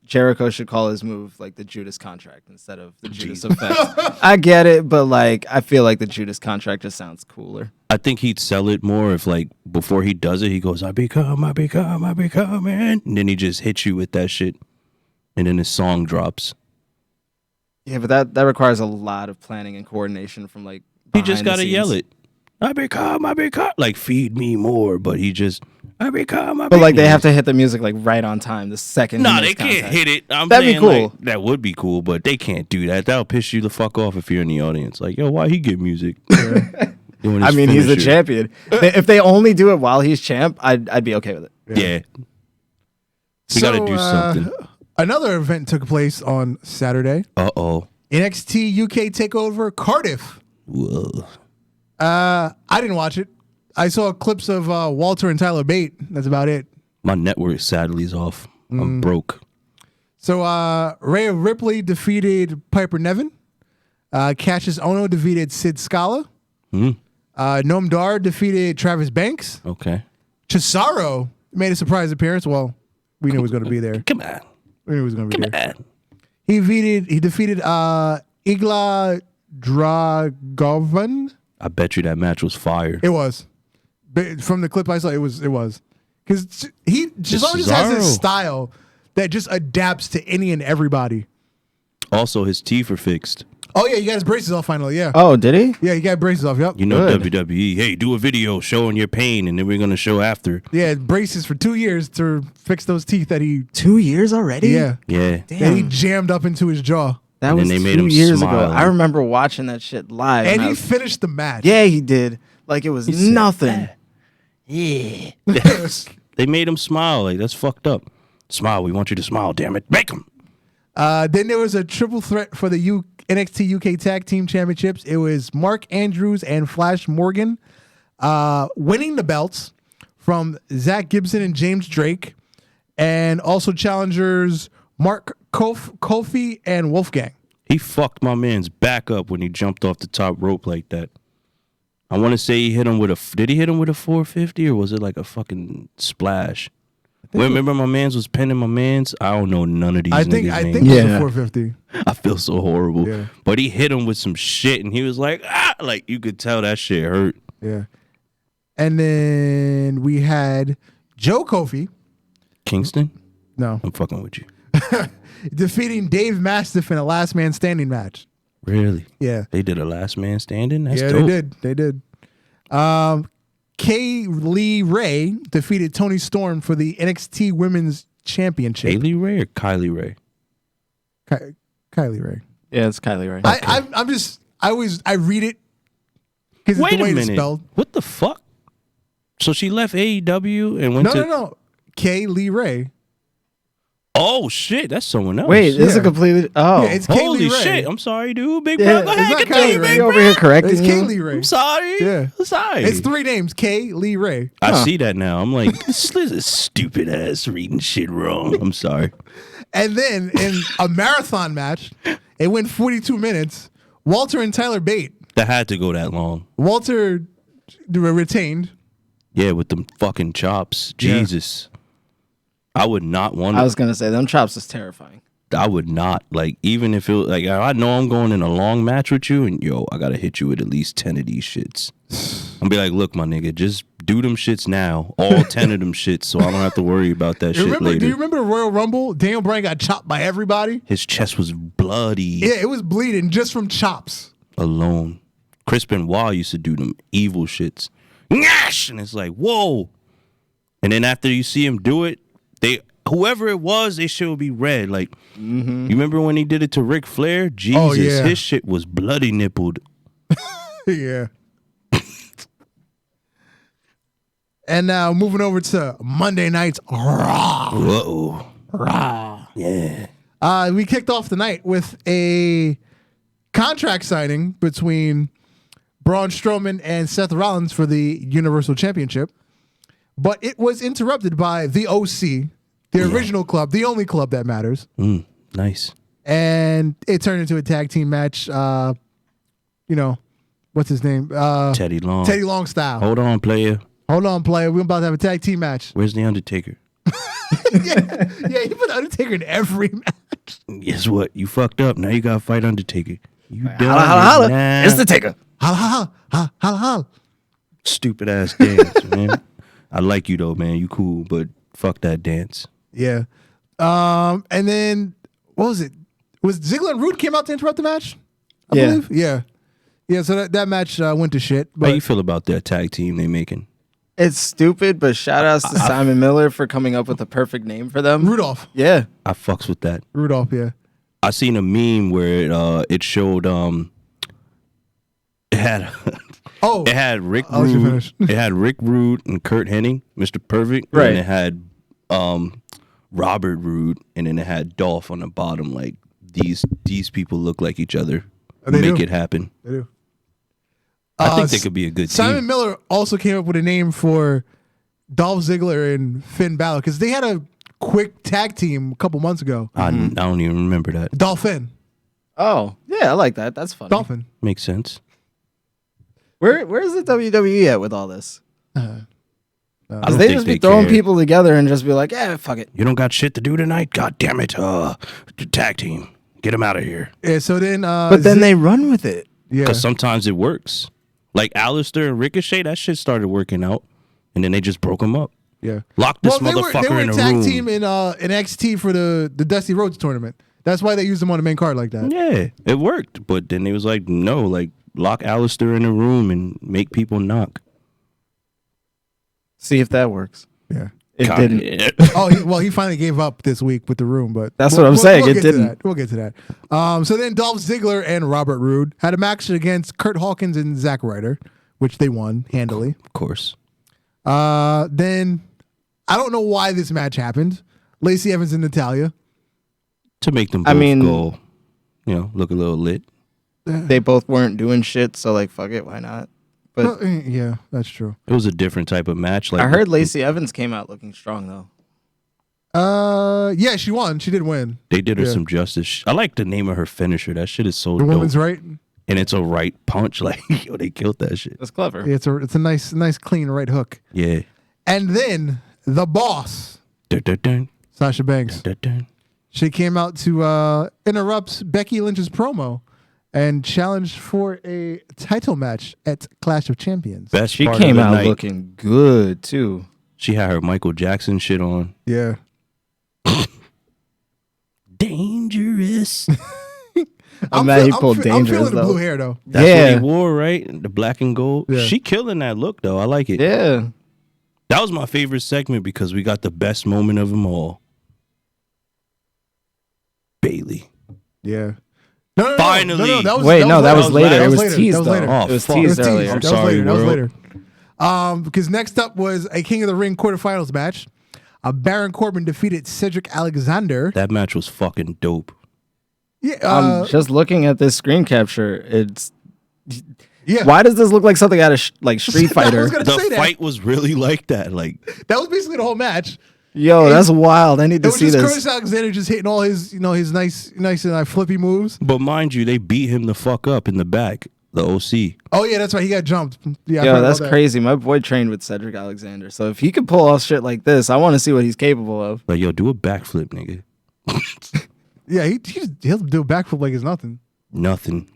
Jericho should call his move like the Judas contract instead of the Judas effect. I get it, but like, I feel like the Judas contract just sounds cooler. I think he'd sell it more if, like, before he does it, he goes, I become, and then he just hits you with that shit, and then his song drops. Yeah, but that requires a lot of planning and coordination from like. He just got to yell it. I become, like, feed me more, but he just, I become. But like, they have to hit the music like right on time the second. No, they can't hit it. That'd be cool. Like, that would be cool, but they can't do that. That'll piss you the fuck off if you're in the audience. Like, yo, why he get music? I mean, he's the champion. If they only do it while he's champ, I'd be okay with it. Yeah. We got to do something. Another event took place on Saturday. Uh-oh. NXT UK TakeOver Cardiff. Whoa. I didn't watch it. I saw clips of Walter and Tyler Bate. That's about it. My network sadly is off. I'm broke. So Rhea Ripley defeated Piper Niven. Cassius Ohno defeated Sid Scala. Noam Dar defeated Travis Banks. Okay. Cesaro made a surprise appearance. Well, we knew he was going to be there. Come on. We knew he was going to be there. on. He defeated Igla Dragovan. I bet you that match was fire. It was. But from the clip I saw, it was. Because Cesaro just has this style that just adapts to any and everybody. Also, his teeth are fixed. Oh, yeah, you got his braces off finally, yeah. Oh, did he? Yeah, you got braces off, yep. You know Good. WWE, hey, do a video showing your pain, and then we're going to show after. Yeah, braces for 2 years to fix those teeth that he... 2 years already? Yeah. That he jammed up into his jaw. That And was then they made 2 him years smile. ago. I remember watching that shit live. And I he was- finished the match. Yeah, he did. Like it was nothing. Yeah. They made him smile. Like, that's fucked up. Smile. We want you to smile, damn it. Make him. Then there was a triple threat for the NXT UK Tag Team Championships. It was Mark Andrews and Flash Morgan winning the belts from Zach Gibson and James Drake, and also challengers Mark Kofi and Wolfgang. He fucked my man's back up when he jumped off the top rope like that. I want to say he hit him with a... Did he hit him with a 450 or was it like a fucking splash? Remember my man's was pinning my man's? I don't know none of these I niggas' think names. it was a 450. I feel so horrible. Yeah. But he hit him with some shit and he was like, ah! Like, you could tell that shit hurt. Yeah. And then we had Joe Kofi. Kingston? No. I'm fucking with you. Defeating Dave Mastiff in a last man standing match. Really? Yeah. They did a last man standing? That's Yeah, dope. they did. Kay Lee Ray defeated Toni Storm for the NXT Women's Championship. Kaylee Ray or Kylie Ray? Kylie Ray. Yeah, it's Kylie Ray. I read it because it's Wait the way a it's minute. spelled. What the fuck? So she left AEW and went to... No. Kay Lee Ray. Oh, shit. That's someone else. Wait, this is Yeah. a completely... Oh. Yeah, it's Holy Kaylee Ray. shit. I'm sorry, dude. Big Yeah, bro. Go it's ahead. not Continue, Kylie Ray. big You bro. over here correcting It's you? Kay Lee Ray. I'm sorry. Yeah. I'm sorry. It's 3 names. Kay Lee Ray. I see that now. I'm like, this is stupid ass reading shit wrong. I'm sorry. And then in a marathon match, it went 42 minutes. Walter and Tyler Bate. That had to go that long. Walter retained. Yeah, with them fucking chops. Jesus. I would not want I to. was going to say, them chops is terrifying. I would not. Like, even if it was, like, I know I'm going in a long match with you, and yo, I got to hit you with at least 10 of these shits. I'm be like, look, my nigga, just do them shits now. All 10 of them shits, so I don't have to worry about that shit later. Do you remember the Royal Rumble? Daniel Bryan got chopped by everybody. His chest was bloody. Yeah, it was bleeding just from chops. Alone. Chris Benoit used to do them evil shits. Nash! And it's like, whoa. And then after you see him do it, whoever it was, they should be red. Like, you remember when he did it to Ric Flair? Jesus, yeah. his shit was bloody nippled. Yeah. And now moving over to Monday night's Raw. Whoa. Raw. Yeah. We kicked off the night with a contract signing between Braun Strowman and Seth Rollins for the Universal Championship. But it was interrupted by the OC, the original club, the only club that matters. Nice. and it turned into a tag team match. What's his name? Teddy Long. Teddy Long style. Hold on, player. Hold on, player. We're about to have a tag team match. Where's the Undertaker? yeah, he put Undertaker in every match. Guess what? You fucked up. Now you gotta fight Undertaker. You done Holla, holla, holla. now. It's the Taker. Holla, holla, holla, holla, holla. Stupid ass dance, man. I like you though, man. You cool, but fuck that dance. Yeah. And then what was it? Was Ziggler and Rude came out to interrupt the match? I believe. Yeah. Yeah. So that match went to shit. How But you feel about that tag team they making? It's stupid, but shout outs to Simon Miller for coming up with the perfect name for them. Rudolph. Yeah. I fucks with that. Rudolph. Yeah. I seen a meme where it showed it had Oh. it had Rick I'll let you Rude. finish. It had Rick Rude and Kurt Hennig, Mr. Perfect, Right. and it had Robert Roode, and then it had Dolph on the bottom. Like these people look like each other. They Make do. it happen. They do. I think they could be a good Simon team. Miller also came up with a name for Dolph Ziggler and Finn Balor because they had a quick tag team a couple months ago. I don't even remember that. Dolphin. Oh, yeah, I like that. That's funny. Dolphin. Makes sense. Where's the WWE at with all this? I Because don't they think just be they throwing care. people together and just be like, yeah, fuck it. You don't got shit to do tonight? God damn it. Tag team. Get them out of here. Yeah, so then But then they run with it. yeah. Because sometimes it works. Like Alistair and Ricochet, that shit started working out. And then they just broke them up. Yeah. Lock this they motherfucker were in a a tag room. team in NXT for the Dusty Rhodes tournament. That's why they used them on the main card like that. Yeah, it worked. But then they was like, no, like lock Alistair in a room and make people knock. See if that works. Yeah. It God, didn't. yeah. He finally gave up this week with the room, but That's what I'm saying. We'll It get to didn't. that. We'll get to that. So then Dolph Ziggler and Robert Roode had a match against Kurt Hawkins and Zack Ryder, which they won handily. Of course. Then I don't know why this match happened. Lacey Evans and Natalya. To make them both go, look a little lit. They both weren't doing shit, so like, fuck it, why not? But Yeah, that's true. It was a different type of match. Like I heard Lacey Evans came out looking strong though. Yeah, she won. She did win. they did her Yeah. some justice. I like the name of her finisher. That shit is so The dope. woman's right. And it's a right punch. Like, yo, they killed that shit. That's clever. It's a nice clean right hook. Yeah. And then the boss, Dun, dun, dun, Sasha Banks. dun, dun. She came out to interrupt Becky Lynch's promo and challenged for a title match at Clash of Champions. Best She part came of the out night. looking good too. She had her Michael Jackson shit on. Yeah. Dangerous. I'm mad he pulled I'm Dangerous feeling the though. blue hair though. That's Yeah. what he wore, right? The black and gold. Yeah. She killing that look though. I like it. Yeah. That was my favorite segment because we got the best moment of them all. Bailey. Yeah. No, Finally. No, that was, Wait, that was later. That It was later. teased That was though. later. Oh, It was fuck. teased It was earlier. I'm That was sorry, later. That was world. later. Because next up was a King of the Ring quarterfinals match. Baron Corbin defeated Cedric Alexander. That match was fucking dope. Yeah. I'm just looking at this screen capture. It's yeah. why does this look like something out of like Street I Fighter? was gonna The say that. fight was really like that. Like, That was basically the whole match. Yo, that's wild. I need It to was see just this. Curtis Alexander just hitting all his, his nice and flippy moves. but mind you, they beat him the fuck up in the back. The OC. Oh yeah, that's right. He got jumped. Yeah, I Yo, forgot that's about that. crazy. My boy trained with Cedric Alexander, so if he could pull off shit like this, I want to see what he's capable of. Like, yo, do a backflip, nigga. Yeah, he'll do a backflip like it's nothing. Nothing.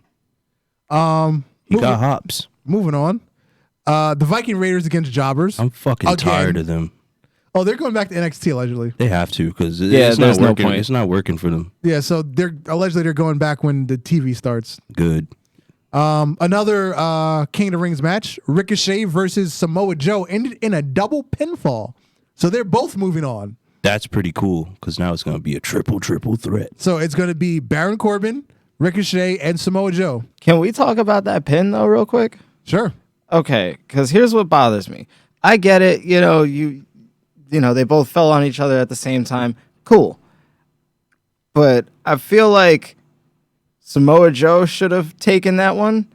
He Moving, got hops. moving on. The Viking Raiders against Jobbers. I'm fucking Again. tired of them. Oh, they're going back to NXT allegedly. They have to because Yeah, it's there's not no working. point. It's not working for them. Yeah, so they're going back when the TV starts. Good. Another King of the Rings match, Ricochet versus Samoa Joe, ended in a double pinfall. So they're both moving on. That's pretty cool because now it's going to be a triple threat. So it's going to be Baron Corbin, Ricochet, and Samoa Joe. Can we talk about that pin though, real quick? Sure. Okay, because here's what bothers me. I get it. They both fell on each other at the same time. Cool. But I feel like Samoa Joe should have taken that one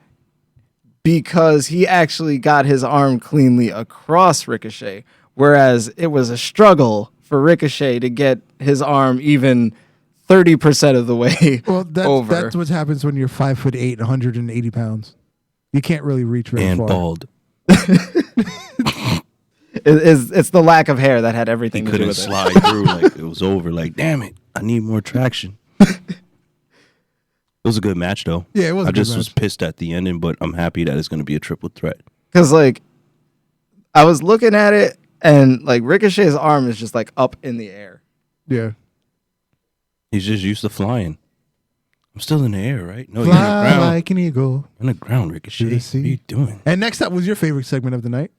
because he actually got his arm cleanly across Ricochet, whereas it was a struggle for Ricochet to get his arm even 30% of the way Well, over. that's what happens when you're 5'8", 180 pounds. You can't really reach very And far. bald. It's the lack of hair that had He everything to do couldn't with it. slide through. Like it was over. Like, damn it. I need more traction. It was a good match, though. Yeah, it was a I good just match. was pissed at the ending, but I'm happy that it's going to be a triple threat. Because, like, I was looking at it, and, like, Ricochet's arm is just, like, up in the air. Yeah. He's just used to flying. I'm still in the air, right? No, you're on the Fly ground. like an eagle. On the ground, Ricochet. To the What sea. are you doing? And next up was your favorite segment of the night.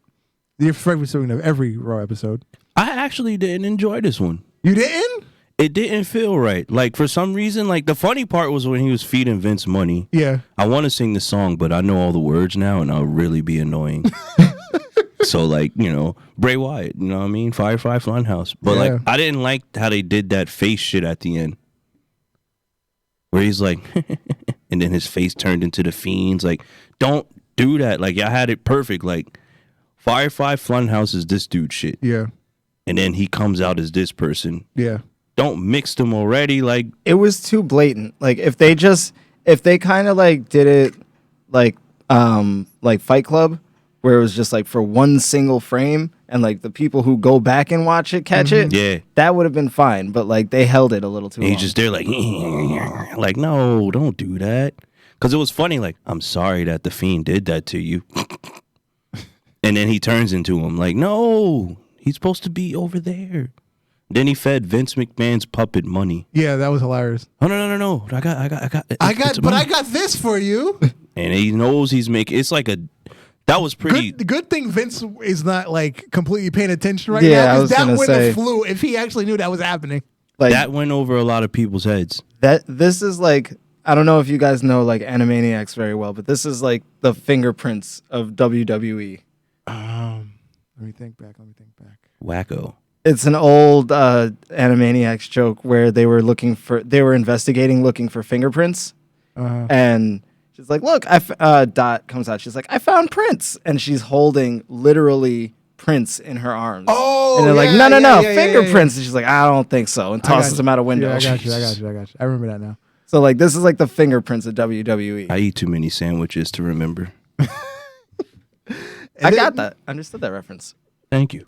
Your favorite segment of every Raw episode. I actually didn't enjoy this one. You didn't? It didn't feel right. Like, for some reason, like, the funny part was when he was feeding Vince money. Yeah. I want to sing the song, but I know all the words now, and I'll really be annoying. So, like, you know, Bray Wyatt, you know what I mean? Firefly Fun House. But, Yeah. like, I didn't like how they did that face shit at the end. Where he's like, and then his face turned into the Fiends. Like, don't do that. Like, I had it perfect. Like, Firefly Fun House is this dude shit. Yeah. And then he comes out as this person. Yeah. Don't mix them already. Like, It was too blatant. Like, if they kind of, like, did it like Fight Club, where it was just, like, for one single frame, and, like, the people who go back and watch it catch it, yeah. that would have been fine. But, like, they held it a little too And long. he's just there like, like, no, don't do that. Because it was funny, like, I'm sorry that the Fiend did that to you. And then he turns into him like, no, he's supposed to be over there. Then he fed Vince McMahon's puppet money. Yeah, that was hilarious. Oh, no. I got But I got this for you. And he knows he's making, it's like that was pretty. Good thing Vince is not like completely paying attention right Yeah, I now. was Because that gonna wouldn't say. have flew if he actually knew that was happening. like, That went over a lot of people's heads. this is like, I don't know if you guys know like Animaniacs very well, but this is like the fingerprints of WWE. Let me think back. Wacko. It's an old Animaniacs joke where they were investigating looking for fingerprints, and she's like, "Look, Dot comes out. She's like, I found prints," and she's holding literally prints in her arms. Oh, and they're like, yeah, "No, yeah, fingerprints." And she's like, "I don't think so," and tosses them out a window. Yeah, I got you. I remember that now. So like, this is like the fingerprints of WWE. I eat too many sandwiches to remember. I got that. Understood that reference. Thank you.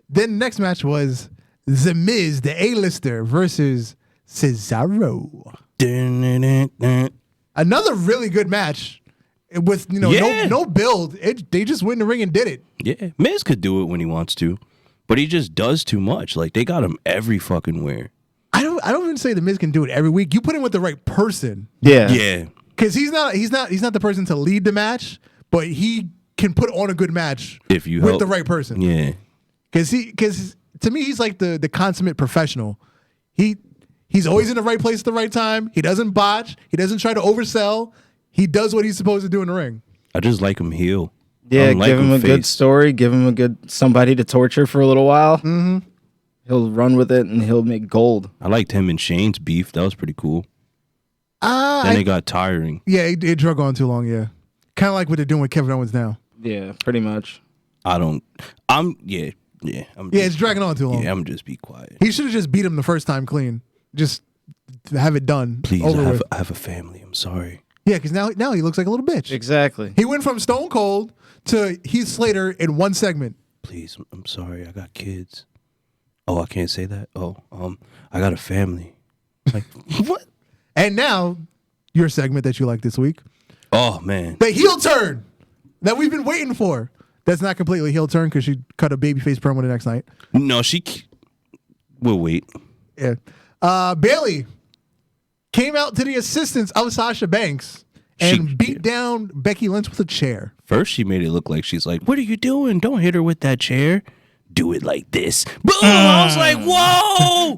Then next match was The Miz, the A-lister, versus Cesaro. Another really good match with Yeah. no build. They just went in the ring and did it. Yeah, Miz could do it when he wants to, but he just does too much. Like, they got him every fucking where. I don't even say The Miz can do it every week. You put him with the right person. Yeah. Yeah, Because he's not the person to lead the match, but he can put on a good match if you with help. the right person. Yeah, Because to me, he's like the consummate professional. He's always in the right place at the right time. He doesn't botch. He doesn't try to oversell. He does what he's supposed to do in the ring. I just like him heel. Yeah, I don't like give him a good face. story. Give him a good somebody to torture for a little while. Mm-hmm. He'll run with it and he'll make gold. I liked him and Shane's beef. That was pretty cool. Then it got tiring. Yeah, it drug on too long. Yeah, kind of like what they're doing with Kevin Owens now. Yeah, pretty much. Yeah. It's dragging on too long. Yeah, I'm just be quiet. He should have just beat him the first time clean. Just have it done. Please, over with. I have a family. I'm sorry. Yeah, because now he looks like a little bitch. Exactly. He went from Stone Cold to Heath Slater in one segment. Please, I'm sorry. I got kids. Oh, I can't say that. Oh, I got a family. Like, what? And now, your segment that you like this week, Oh man. the heel turn that we've been waiting for. That's not completely heel turn because she cut a babyface promo the next night. No, we'll wait. Yeah. Bailey came out to the assistance of Sasha Banks and beat down Becky Lynch with a chair. First, she made it look like she's like, "What are you doing? Don't hit her with that chair. Do it like this." Boom! I was like, "Whoa,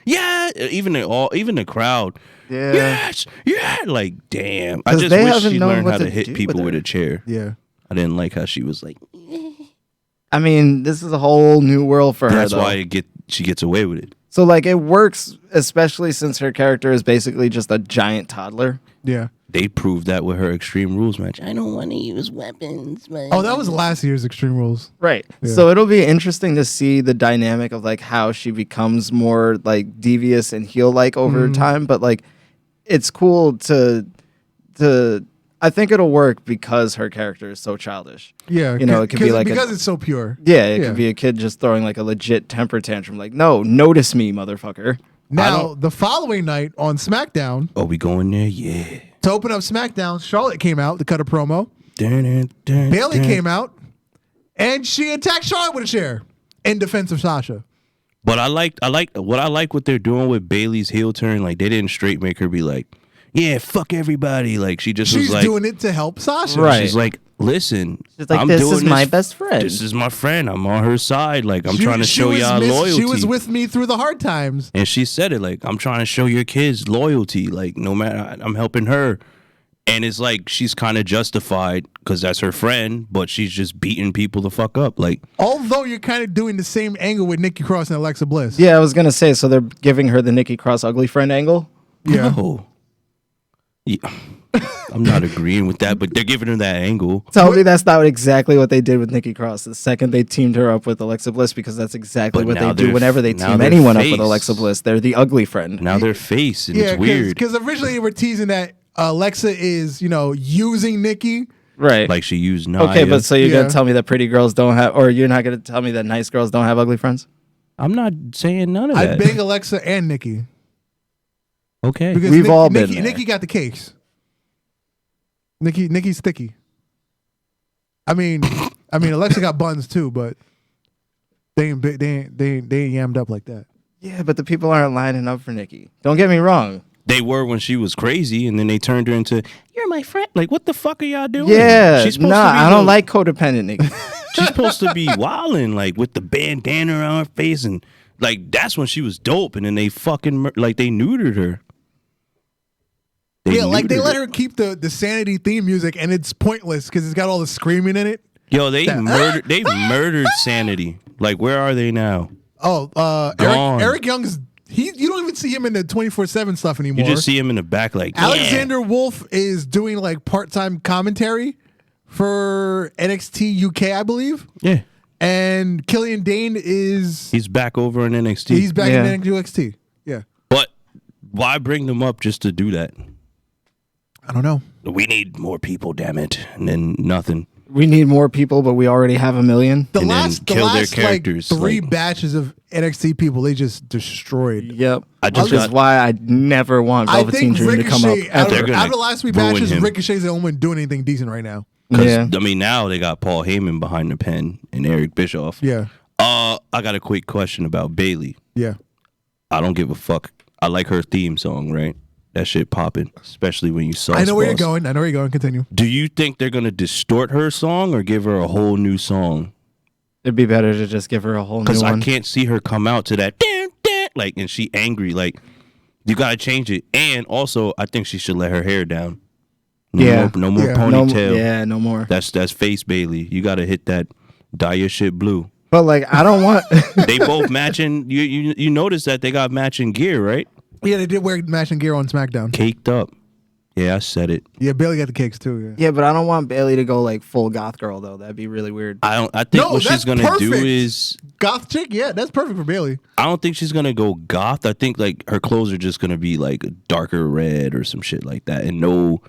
yeah!" Even the crowd, Yeah. yes, yeah. Like, damn. I 'Cause just they wish haven't she known learned what how to to hit do people with with her. a chair. Yeah. I didn't like how she was like. I mean, this is a whole new world for her. That's though. why she gets away with it. So like it works, especially since her character is basically just a giant toddler. Yeah. They proved that with her Extreme Rules match. I don't want to use weapons. But Oh, that was last year's Extreme Rules. Right. Yeah. So it'll be interesting to see the dynamic of like how she becomes more like devious and heel like over time. But like it's cool to I think it'll work because her character is so childish. Yeah. You know, it could be like because it's so pure. Yeah, it could be a kid just throwing like a legit temper tantrum, like, no, notice me, motherfucker. Now, the following night on SmackDown, are we going there? Yeah. to open up SmackDown, Charlotte came out to cut a promo. Bayley came out, and she attacked Charlotte with a chair in defense of Sasha. But I like what they're doing with Bayley's heel turn. Like they didn't straight make her be like, yeah, fuck everybody. Like she's was like doing it to help Sasha. Right. She's like, listen, She's like, I'm this doing is my best friend. This is my friend. I'm on her side. Like I'm trying to show y'all loyalty. She was with me through the hard times. And she said it like, I'm trying to show your kids loyalty. Like no matter, I'm helping her. And it's like she's kind of justified because that's her friend, but she's just beating people the fuck up. Like, Although you're kind of doing the same angle with Nikki Cross and Alexa Bliss. Yeah, I was gonna say, so they're giving her the Nikki Cross ugly friend angle. Yeah. no. Yeah. I'm not agreeing with that, but they're giving her that angle. Tell me that's not exactly what they did with Nikki Cross. The second they teamed her up with Alexa Bliss, because that's exactly But what now they do they're- whenever they now team they're anyone up with face. Alexa Bliss. They're the ugly friend. Now they're face, and Yeah, it's weird. because originally they were teasing that Alexa is, using Nikki. Right. Like she used Nia. okay, but so you're Yeah. gonna tell me that pretty girls don't have, or you're not gonna tell me that nice girls don't have ugly friends? I'm not saying none of I that. beg Alexa and Nikki. Okay. Because We've all been Nikki, there. Nikki got the cakes. Nikki's sticky. I mean, Alexa got buns too, but they ain't yammed up like that. Yeah, but the people aren't lining up for Nikki. Don't get me wrong. They were when she was crazy, and then they turned her into, you're my friend. Like, what the fuck are y'all doing? Yeah, She's supposed nah, to be I don't like codependent Nikki. She's supposed to be wilding, like, with the bandana around her face, and, like, that's when she was dope, and then they fucking, they neutered her. They let neutered her keep the Sanity theme music, and it's pointless because it's got all the screaming in it. Yo, they murdered Sanity. Like, where are they now? Oh, Gone. Eric Young's. You don't even see him in the 24/7 stuff anymore. You just see him in the back, like, Alexander Wolf is doing like part-time commentary for NXT UK, I believe. Yeah. And Killian Dane He's back over in NXT. he's back Yeah. in NXT. Yeah. But why bring them up just to do that? I don't know. We need more people, damn it. And then nothing. We need more people, but we already have 1 million. The And then last kill their like characters, 3 like- batches of NXT people they just destroyed. Yep. I just Which is got- why I never want I Velveteen think Dream to come up. Ricochet out They're of, gonna out of the last 3 ruin batches, him. Ricochet's the only one doing anything decent right now. Yeah. I mean, now they got Paul Heyman behind the pen and Eric Bischoff. Yeah. I got a quick question about Bayley. Yeah. I don't give a fuck. I like her theme song, right? That shit popping, especially when you saw. I know where you're going. Continue. Do you think they're gonna distort her song or give her a whole new song? It'd be better to just give her a whole new Because I one. can't see her come out to that dun, dun, like, and she angry. Like, you gotta change it. And also, I think she should let her hair down. No more Yeah. ponytail. No more. That's face Bailey. You gotta hit that, dye your shit blue. But like, I don't want. They both matching. You notice that they got matching gear, right? Yeah, they did wear matching gear on SmackDown. Caked up. Yeah, I said it. Yeah, Bailey got the cakes too. Yeah. Yeah, but I don't want Bailey to go like full goth girl though. That'd be really weird. I think No, what she's that's gonna do perfect. is Goth chick, yeah, that's perfect for Bailey. I don't think she's gonna go goth. I think like her clothes are just gonna be like a darker red or some shit like that, and no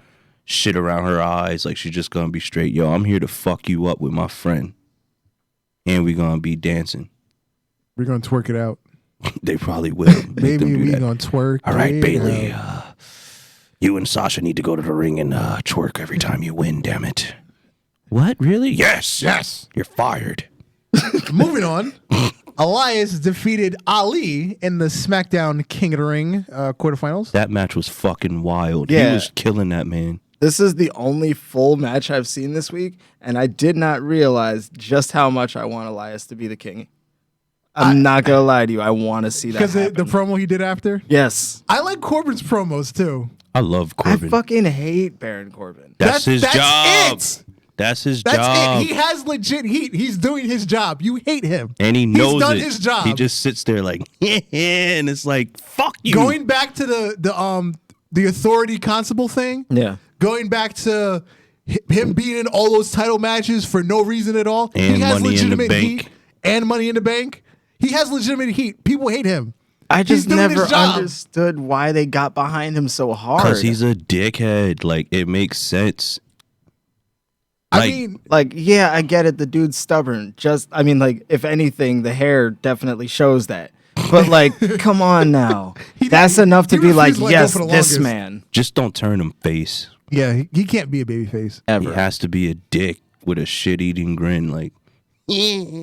shit around her eyes. Like she's just gonna be straight. Yo, I'm here to fuck you up with my friend, and we gonna be dancing. We're gonna twerk it out. They probably will. Make Baby, them do we that. gonna twerk. All right, it Bailey. out. You and Sasha need to go to the ring and twerk every time you win. Damn it. What? Really? Yes. Yes. You're fired. Moving on. Elias defeated Ali in the SmackDown King of the Ring quarterfinals. That match was fucking wild. He Yeah. was killing that man. This is the only full match I've seen this week, and I did not realize just how much I want Elias to be the king. I'm not gonna lie to you. I want to see that Because the happen. promo he did after. Yes. I like Corbin's promos too. I love Corbin. I fucking hate Baron Corbin. That's his job. It. That's his That's job. it. He has legit heat. He's doing his job. You hate him. And he knows He's done it. his job. He just sits there like, and it's like, fuck you. Going back to the authority constable thing. Yeah. Going back to him being in all those title matches for no reason at all. And he has Money in the legitimate Bank. heat and Money in the Bank. He has legitimate heat. People hate him. I He's just doing never his job. understood why they got behind him so hard. Because he's a dickhead. Like, it makes sense. I mean, like, yeah, I get it. The dude's stubborn. If anything, the hair definitely shows that. But like, come on now. That's enough to he be like, refused to let go yes, for the this longest. man. Just don't turn him face. yeah, he can't be a babyface. Ever. He has to be a dick with a shit-eating grin. Like,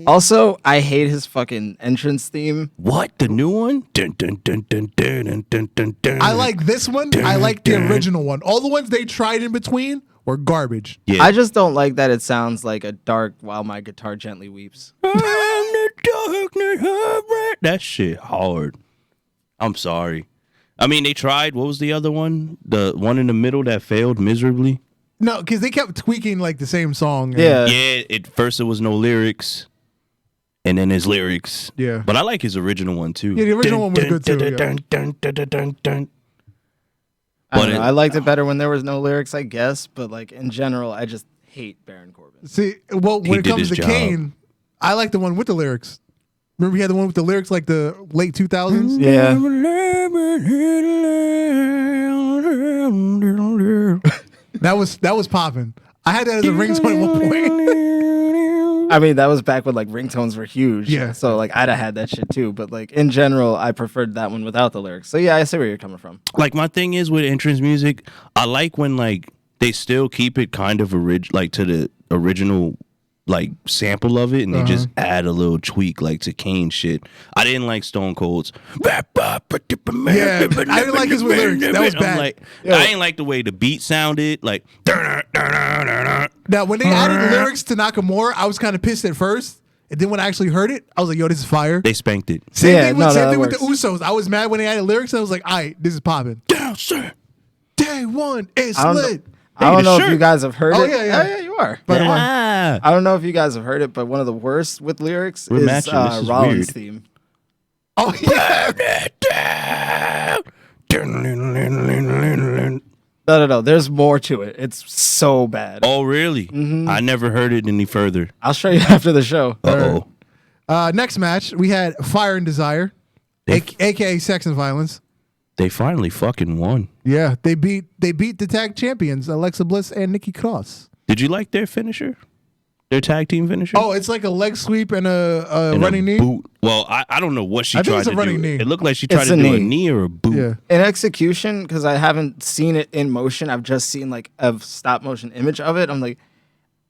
Also, I hate his fucking entrance theme. what? The new one? Dun, dun, dun, dun, dun, dun, dun, dun, dun. I like this one. I like the original one. All the ones they tried in between were garbage. Yeah. I just don't like that it sounds like a dark while my guitar gently weeps. That shit hard. I'm sorry. I mean, they tried. What was the other one? The one in the middle that failed miserably? No, because they kept tweaking like the same song. Yeah. Yeah, at first it was no lyrics. And then his lyrics. Yeah. But I like his original one too. Yeah, the original one was good too, yeah. I don't But know. I liked it better when there was no lyrics, I guess. But like in general, I just hate Baron Corbin. See, well, when it did comes his to job. Kane, I like the one with the lyrics. Remember, he had the one with the lyrics like the late 2000s? Yeah. That was popping. I had that as a ringtone at one point. I mean, that was back when like ringtones were huge. Yeah. So like I'd have had that shit too. But like in general, I preferred that one without the lyrics. So yeah, I see where you're coming from. Like, my thing is with entrance music, I like when like they still keep it kind of like to the original like sample of it, and they just add a little tweak like to Kane shit. I didn't like Stone Cold's. Yeah, I didn't like his with lyrics. That was I'm bad. like, I didn't like the way the beat sounded. Like, Now, when they added lyrics to Nakamura, I was kind of pissed at first. And then when I actually heard it, I was like, yo, this is fire. they spanked it. Same Yeah, thing no, with, that with the works. Usos. I was mad when they added lyrics. And I was like, all right, this is popping. Down, sir. Day one is I don't know, lit. I don't the know if shirt. you guys have heard Oh, it. yeah. You are. By the way. Ah. I don't know if you guys have heard it, but one of the worst with lyrics We're is matching. This is Rollins' weird. theme. Oh, yeah. No. There's more to it. It's so bad. Oh, really? I never heard it any further. I'll show you after the show. Uh-oh. Next match, we had Fire and Desire, a.k.a. Sex and Violence. They finally fucking won. Yeah, they beat the tag champions, Alexa Bliss and Nikki Cross. Did you like their finisher? Their tag team finisher? Oh, it's like a leg sweep and a And running knee. boot. Well, I don't know what she I think tried it's a to running do. knee. It looked like she tried It's to a do a knee. knee or a boot. Yeah. In execution, because I haven't seen it in motion, I've just seen like a stop motion image of it. I'm like,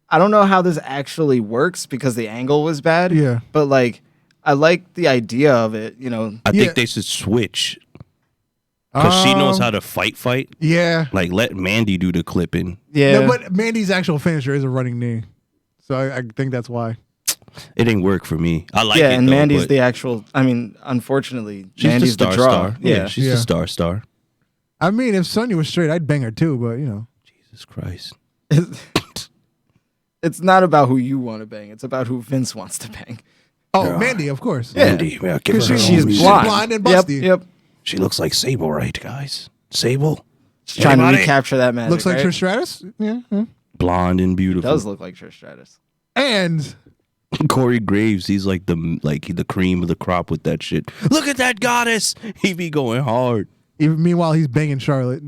I don't know how this actually works because the angle was bad. Yeah. But like, I like the idea of it, you know. I Yeah. think they should switch. Because she knows how to fight. Yeah. Like, let Mandy do the clipping. Yeah. No, but Mandy's actual finisher is a running knee. So I think that's why. It didn't work for me. I like it, and though, Mandy's but the actual, I mean, unfortunately, she's Mandy's the the star draw. star. Yeah, she's Yeah. the star. I mean, if Sonya was straight, I'd bang her too, but you know. Jesus Christ. It's not about who you want to bang. It's about who Vince wants to bang. Oh, Mandy, of course. Mandy, yeah, give her Because her she's own music. blonde and busty. Yep. She looks like Sable, right, guys? Sable? She's trying to Anybody? recapture that magic. Looks like right? Trish Stratus. Yeah. Blonde and beautiful. Does look like Trish Stratus. And Corey Graves, he's like the cream of the crop with that shit. Look at that goddess. He be going hard. meanwhile, he's banging Charlotte.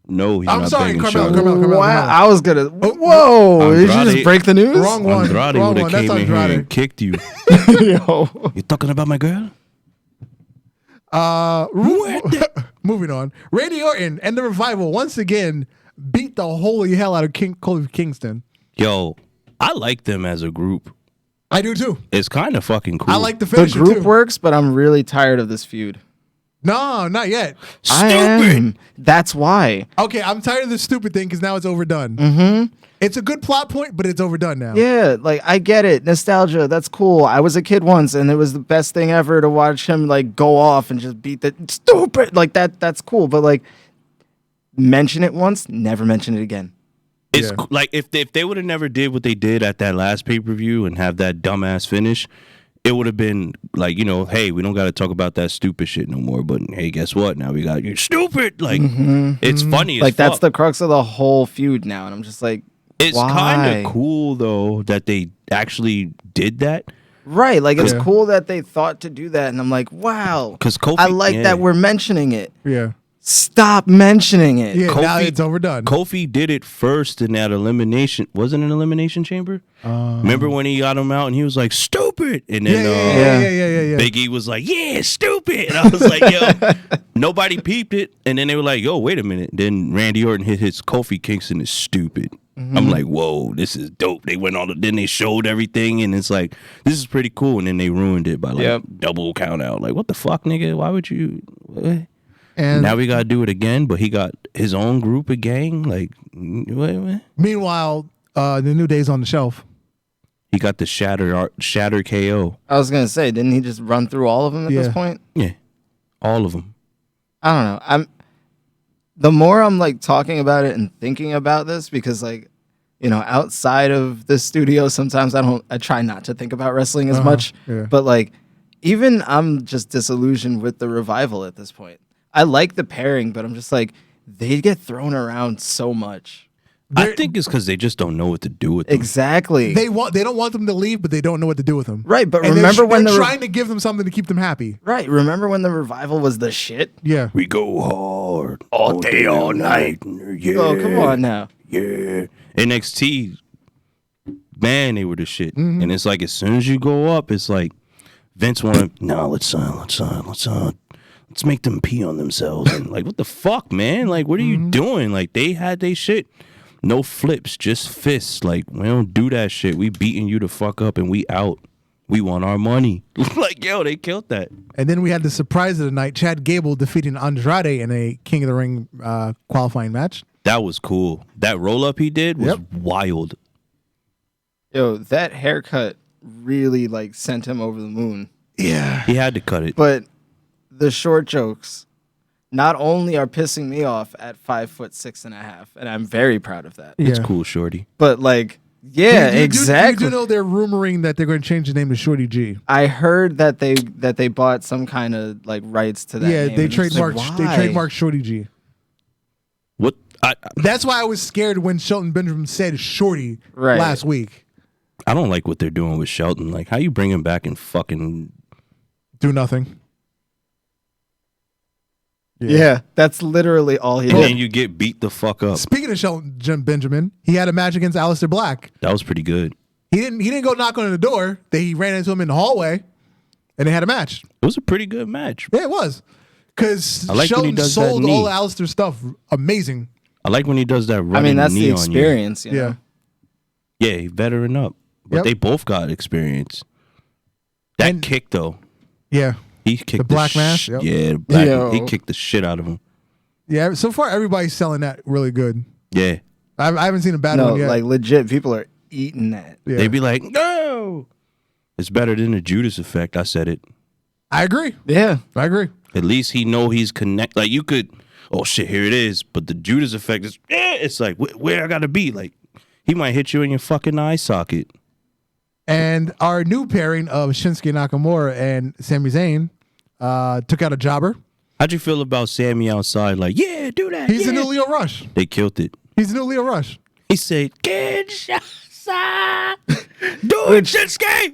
No, he's I'm not sorry, banging Carmelo, Charlotte. Carmelo. Wow, I was gonna. Whoa! Did you Andrade- just break the news? Wrong one. Andrade Wrong would have one. That's came in here Andrade. and kicked you. Yo. You talking about my girl? Moving on. Randy Orton and the Revival once again beat the holy hell out of Kofi Kingston. Yo, I like them as a group. I do too. It's kind of fucking cool. I like the The finisher group too. works, but I'm really tired of this feud. No, not yet. I am. That's why. Okay, I'm tired of this stupid thing because now it's overdone. Mm-hmm. It's a good plot point, but it's overdone now. Yeah, like I get it. Nostalgia, that's cool. I was a kid once and it was the best thing ever to watch him like go off and just beat the stupid like that's cool. But like mention it once, never mention it again. It's Yeah. like if they would have never did what they did at that last pay-per-view and have that dumbass finish, it would have been like, hey, we don't got to talk about that stupid shit no more. But hey, guess what? Now we got you stupid. Like, it's funny. Like, that's fuck. the crux of the whole feud now. And I'm just like, It's why? kind of cool though that they actually did that. Right. Like, it's Yeah. cool that they thought to do that. And I'm like, wow. Because Kofi, I like that we're mentioning it. Yeah. Stop mentioning it. Yeah, now Kofi- it's overdone. Kofi did it first in that elimination. Was it an elimination chamber? Remember when he got him out and he was like, stupid? And then yeah. Big E was like, yeah, stupid. And I was like, yo, nobody peeped it. And then they were like, yo, wait a minute. Then Randy Orton hit his Kofi Kingston is stupid. I'm like, whoa, this is dope. They went on, then they showed everything, and it's like, this is pretty cool. And then they ruined it by like double count out. Like, what the fuck, nigga? Why would you? What? And Now we gotta do it again, but he got his own group of gang. Like, what? meanwhile, the New Day's on the shelf. He got the shatter KO. I was going to say, didn't he just run through all of them at Yeah. this point? Yeah, all of them. I don't know. The more I'm like talking about it and thinking about this, because like, outside of the studio, sometimes I try not to think about wrestling as much. Yeah. But like, even I'm just disillusioned with the Revival at this point. I like the pairing, but I'm just like, they get thrown around so much. I think it's because they just don't know what to do with them. Exactly. They don't want them to leave, but they don't know what to do with them. Right, but And remember when they're the trying to give them something to keep them happy. Right, remember when the Revival was the shit? Yeah. We go hard all day, all night. Yeah. Oh, come on now. Yeah. NXT, man, they were the shit. And it's like as soon as you go up, it's like Vince wanted, no, let's make them pee on themselves. And like, what the fuck, man? Like, what are you doing? Like, they had they shit. No flips, just fists. Like, we don't do that shit. We beating you the fuck up and we out. We want our money. Like, yo, they killed that. And then we had the surprise of the night, Chad Gable defeating Andrade in a King of the Ring qualifying match. That was cool. That roll up he did was wild. Yo, that haircut really like sent him over the moon. Yeah. He had to cut it. But the short jokes not only are pissing me off at 5'6.5", and I'm very proud of that. It's Yeah. cool, shorty. But like, yeah, You exactly. do know they're rumoring that they're going to change the name to Shorty G. I heard that they bought some kind of like rights to that. Yeah, name. they And it's like, trademarked why? Shorty G. What? That's why I was scared when Shelton Benjamin said Shorty Right. last week. I don't like what they're doing with Shelton. Like, how you bring him back and fucking... Do nothing. Yeah, that's literally all he And did. then you get beat the fuck up. Speaking of Shelton Benjamin, he had a match against Aleister Black. That was pretty good. He didn't go knock on the door. He ran into him in the hallway, and they had a match. It was a pretty good match. Yeah, it was. Because I like when he Shelton does that sold knee. all of Aleister's stuff amazing. I like when he does that running I mean, that's knee the on you. experience. You know? Yeah. Yeah, he veteran up. But Yep. they both got experience. That And- kick, though. Yeah. He kicked The black mask? Yep. Yeah, the black, Yo. he kicked the shit out of him. Yeah, so far everybody's selling that really good. Yeah. I haven't seen a bad No, one yet. like legit, people are eating that. Yeah. They be like, no. It's better than the Judas effect. I said it. I agree. Yeah, I agree. At least he know he's connect. Like you could, oh shit, here it is. But the Judas effect is, it's like where I gotta be. Like he might hit you in your fucking eye socket. And our new pairing of Shinsuke Nakamura and Sami Zayn took out a jobber. How'd you feel about Sammy outside? Like, yeah, do that. He's yeah. the new Leo Rush. They killed it. He's the new Leo Rush. He said, "Get outside, do it, Shinsuke."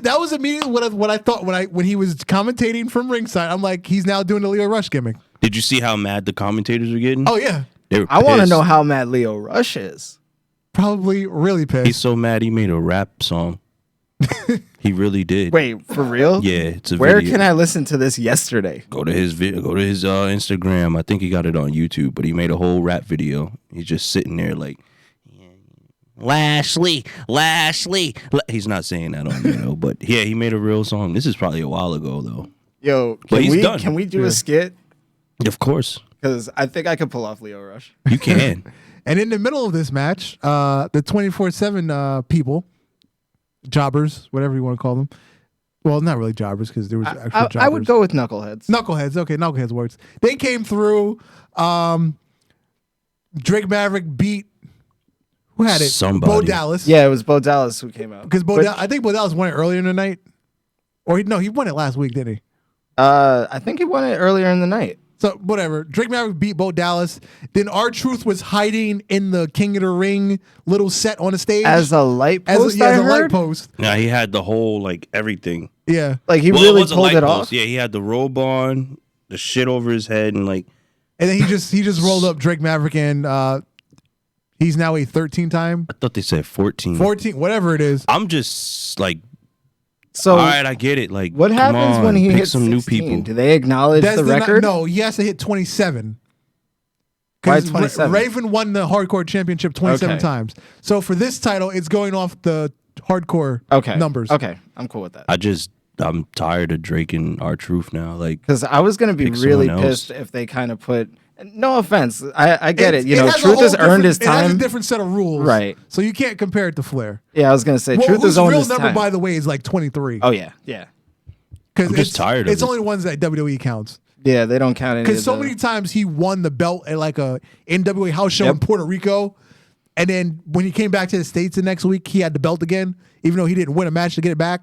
That was immediately what I thought when he was commentating from ringside. I'm like, he's now doing the Leo Rush gimmick. Did you see how mad the commentators were getting? Oh yeah, They were I want to pissed. know how mad Leo Rush is. probably really pissed. He's so mad he made a rap song. He really did. Wait, for real? Yeah, it's a Where video. can I listen to this yesterday? Go to his Instagram. I think he got it on YouTube, but he made a whole rap video. He's just sitting there like, Lashley. He's not saying that on but yeah, he made a real song. This is probably a while ago though. Yo, But he's done. can we do Yeah. a skit? Of course, Because I think I could pull off Leo Rush. you can. And in the middle of this match, the 24/7 people, jobbers, whatever you want to call them. Well, not really jobbers because there was actual jobbers. I would go with knuckleheads. Knuckleheads. Okay, Knuckleheads works. They came through. Drake Maverick beat Who had it? Somebody. Bo Dallas. Yeah, it was Bo Dallas who came out. Because I think Bo Dallas won it earlier in the night. Or he won it last week, didn't he? I think he won it earlier in the night. So whatever. Drake Maverick beat Bo Dallas. Then R-Truth was hiding in the King of the Ring little set on the stage. As a light post, as a light heard? post. Nah, he had the whole like everything. Yeah. Like he Well, really wasn't pulled light it post. off. Yeah, he had the robe on, the shit over his head, and like. And then he just rolled up Drake Maverick and he's now a 13-time. I thought they said 14. 14, whatever it is. I'm just like, So all right, I get it. Like, what come happens on, when he pick hits some 16? new people? Do they acknowledge the record? No, he has to hit 27. Why Because 27? Raven won the hardcore championship 27 Okay. times. So for this title, it's going off the hardcore numbers. Okay, I'm cool with that. I'm tired of Drake and R-Truth now. Like, Because I was gonna be Pick really someone else. pissed if they kind of put. No offense, I get it. You It know, has a Truth whole has earned his It has a time. different set of rules. Right. So you can't compare it to Flair. Yeah, I was gonna say Well, Truth whose has earned real his number, time. by the way, is like 23. Oh yeah, yeah, Because I'm just tired of It's it. only the ones that WWE counts. yeah. They don't count any. Because of so the- many times he won the belt at like a NWA house show Yep. in Puerto Rico, and then when he came back to the States the next week, he had the belt again, even though he didn't win a match to get it back.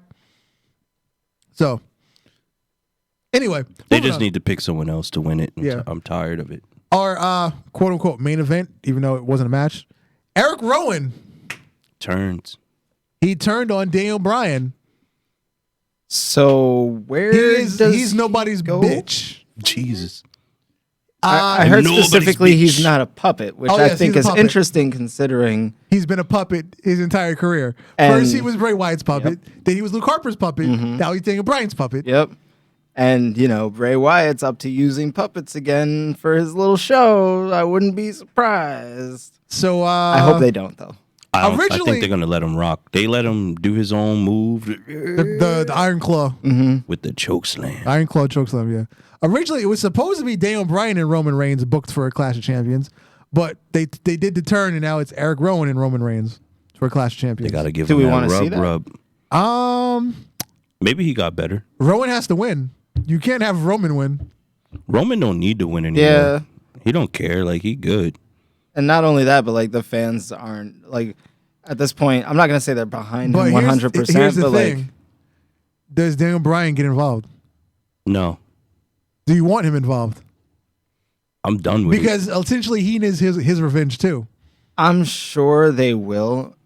So, anyway, they moving just on. need to pick someone else to win it. Yeah. I'm tired of it. Our quote unquote main event, even though it wasn't a match. Eric Rowan, Turns. he turned on Daniel Bryan. So where He's does nobody's he go? bitch. Jesus. I heard Nobody's specifically he's bitch. not a puppet, which Oh, I yes, think he's a is puppet. interesting considering. He's been a puppet his entire career. And- First, he was Bray Wyatt's puppet. Then he was Luke Harper's puppet. Now he's Daniel Bryan's puppet. Yep. And, you know, Bray Wyatt's up to using puppets again for his little show. I wouldn't be surprised. So I hope they don't, though. I Originally- think they're gonna let him rock. They let him do his own move the Iron Claw. with the choke slam. Iron Claw chokeslam, yeah. Originally, it was supposed to be Daniel Bryan and Roman Reigns booked for a Clash of Champions, but they did the turn, and now it's Eric Rowan and Roman Reigns for a Clash of They Champions. gotta give Do him we that wanna see rub, that? rub. Maybe he got better. Rowan has to win. You can't have Roman win. Roman don't need to win anymore. Yeah. He don't care. Like, he good. And not only that, but, like, the fans aren't, like, at this point, I'm not going to say they're behind But him here's 100%, the but, thing. like, Does Daniel Bryan get involved? No. Do you want him involved? I'm done with it. Because essentially he needs his revenge too. I'm sure they will,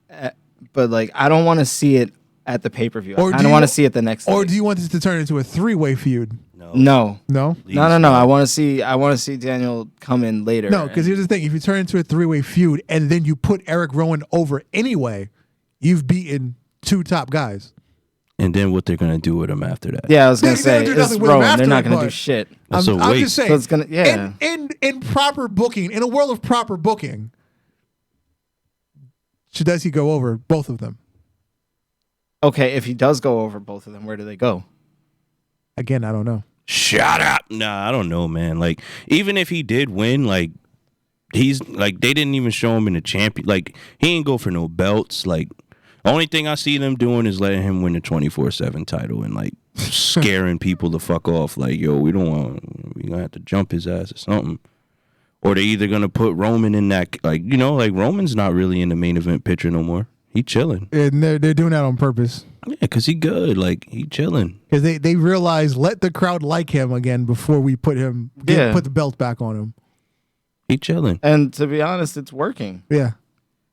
but, like, I don't want to see it at the pay-per-view. Or I do don't you- want to see it the next Or day. do you want this to turn into a 3-way feud? No. No. No? Please, No. I want to see Daniel come in later. No, because here's the thing. If you turn it into a 3-way feud and then you put Eric Rowan over anyway, you've beaten 2 top guys. And then what they're gonna do with him after that? Yeah, I was going to They're say, gonna do it's nothing with him Rowan. after They're not that, going to do but- shit. That's a I'm waste. just saying. So it's gonna- yeah. In proper booking, in a world of proper booking, does he go over both of them? Okay, if he does go over both of them, where do they go? Again, I don't know. Shut up. Nah, I don't know, man. Like, even if he did win, like, he's like, they didn't even show him in the champion. Like, he ain't go for no belts. Like, the only thing I see them doing is letting him win the 24/7 title and, like, scaring people the fuck off. Like, yo, we gonna have to jump his ass or something. Or they either gonna put Roman in that, like, you know, like, Roman's not really in the main event picture no more. He chilling. And they're doing that on purpose. Yeah, because he good. Like, he chilling. Because they realize let the crowd like him again before we put put the belt back on him. He chilling. And to be honest, it's working. Yeah.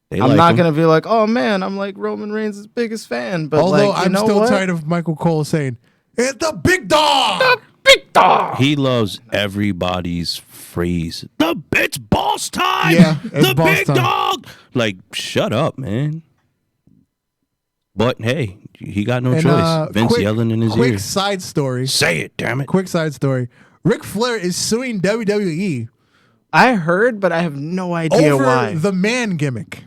They I'm like not him. going to be like, oh man, I'm like Roman Reigns' biggest fan. But Although like, you I'm know still what? tired of Michael Cole saying, it's the big dog! Big dog. He loves everybody's phrase. It's boss time. Yeah, it's the boss big time. dog. Like, shut up, man. But hey, he got no And, choice. Vince quick- yelling in his quick ear. side story. Say it, damn it. Quick side story. Ric Flair is suing WWE I heard, but I have no idea over why. the man gimmick.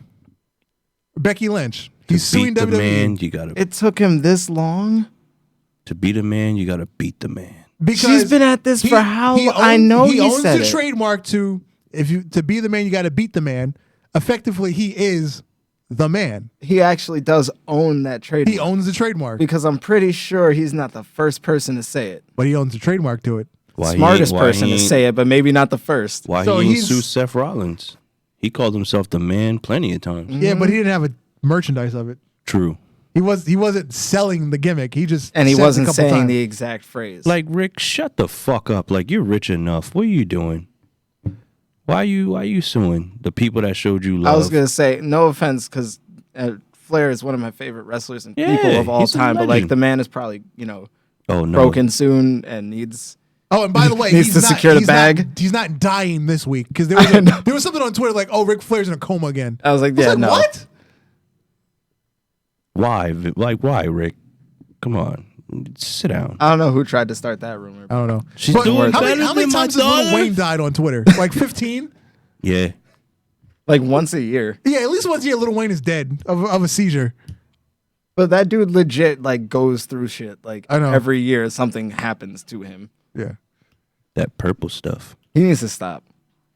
Becky Lynch. He's To suing beat the WWE. man, you gotta. It took him this long. To beat a man, you gotta beat the man. Because She's been at this for how he long? I know he he owns said the it. trademark to be the man, you got to beat the man. Effectively, he is the man. He actually does own that trademark. He owns the trademark, because I'm pretty sure he's not the first person to say it. but he owns the trademark to it. Why he Smartest ain't- why person he to ain't- say it, but maybe not the first. Why So he ain't he's- sue Seth Rollins? He called himself the man plenty of times. Yeah, but he didn't have a merchandise of it. True. He wasn't selling the gimmick. He just And he said it a wasn't couple saying times. the exact phrase. Like, Rick, shut the fuck up. Like, you're rich enough. What are you doing? Why are you suing the people that showed you love? I was gonna say, no offense, because Flair is one of my favorite wrestlers and people of all he's a time. But like, legend. the man is probably oh no, broken soon and needs. Oh, and by the way, Needs to secure the bag. He's not dying this week because there was something on Twitter like, "Oh, Ric Flair's in a coma again." I was like, yeah, no. What? Why? Like, why, Rick? Come on, sit down. I don't know who tried to start that rumor. I don't know. She's But doing how better many than my times has Lil daughter. Wayne died on Twitter? Like 15? Yeah, Like once a year. Yeah, at least once a year, Lil Wayne is dead of a seizure. But that dude legit like goes through shit. Like I know. every year something happens to him. Yeah. that purple stuff. He needs to stop.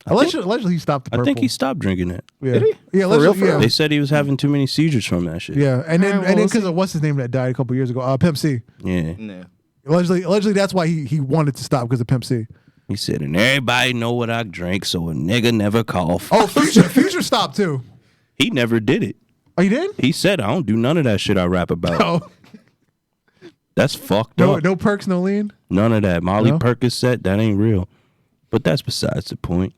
Allegedly, he stopped the purple. I think he stopped drinking it. Yeah. Did he? Yeah, For real, allegedly, for real? yeah. They said he was having too many seizures from that shit. Yeah, and then Alright, well, we'll because see. of what's his name that died a couple years ago, Pimp C. Yeah. No. Allegedly, that's why he wanted to stop because of Pimp C. He said, and everybody know what I drink, so a nigga never cough. Oh, Future stopped too. He never did it. Oh, you did? He said, I don't do none of that shit I rap about. Oh, That's fucked no, up. no perks, no lean. None of that. Molly No? Percocet, that ain't real. But that's besides the point.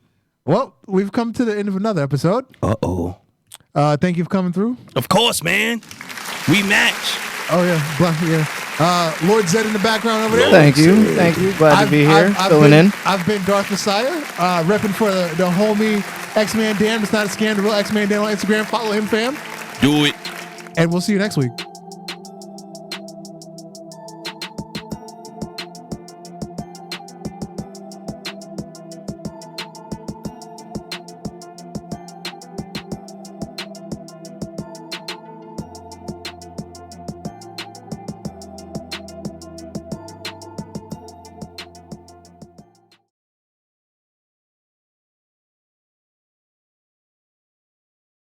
Well, we've come to the end of another episode. Uh-oh. Thank you for coming through. Of course, man. We match. Oh yeah, Lord Zed in the background over there. Thank you. Glad to be here. Filling in. I've been Darth Messiah, repping for the homie X-Man Dan. It's not a scam. The real X-Man Dan on Instagram. Follow him, fam. Do it. And we'll see you next week.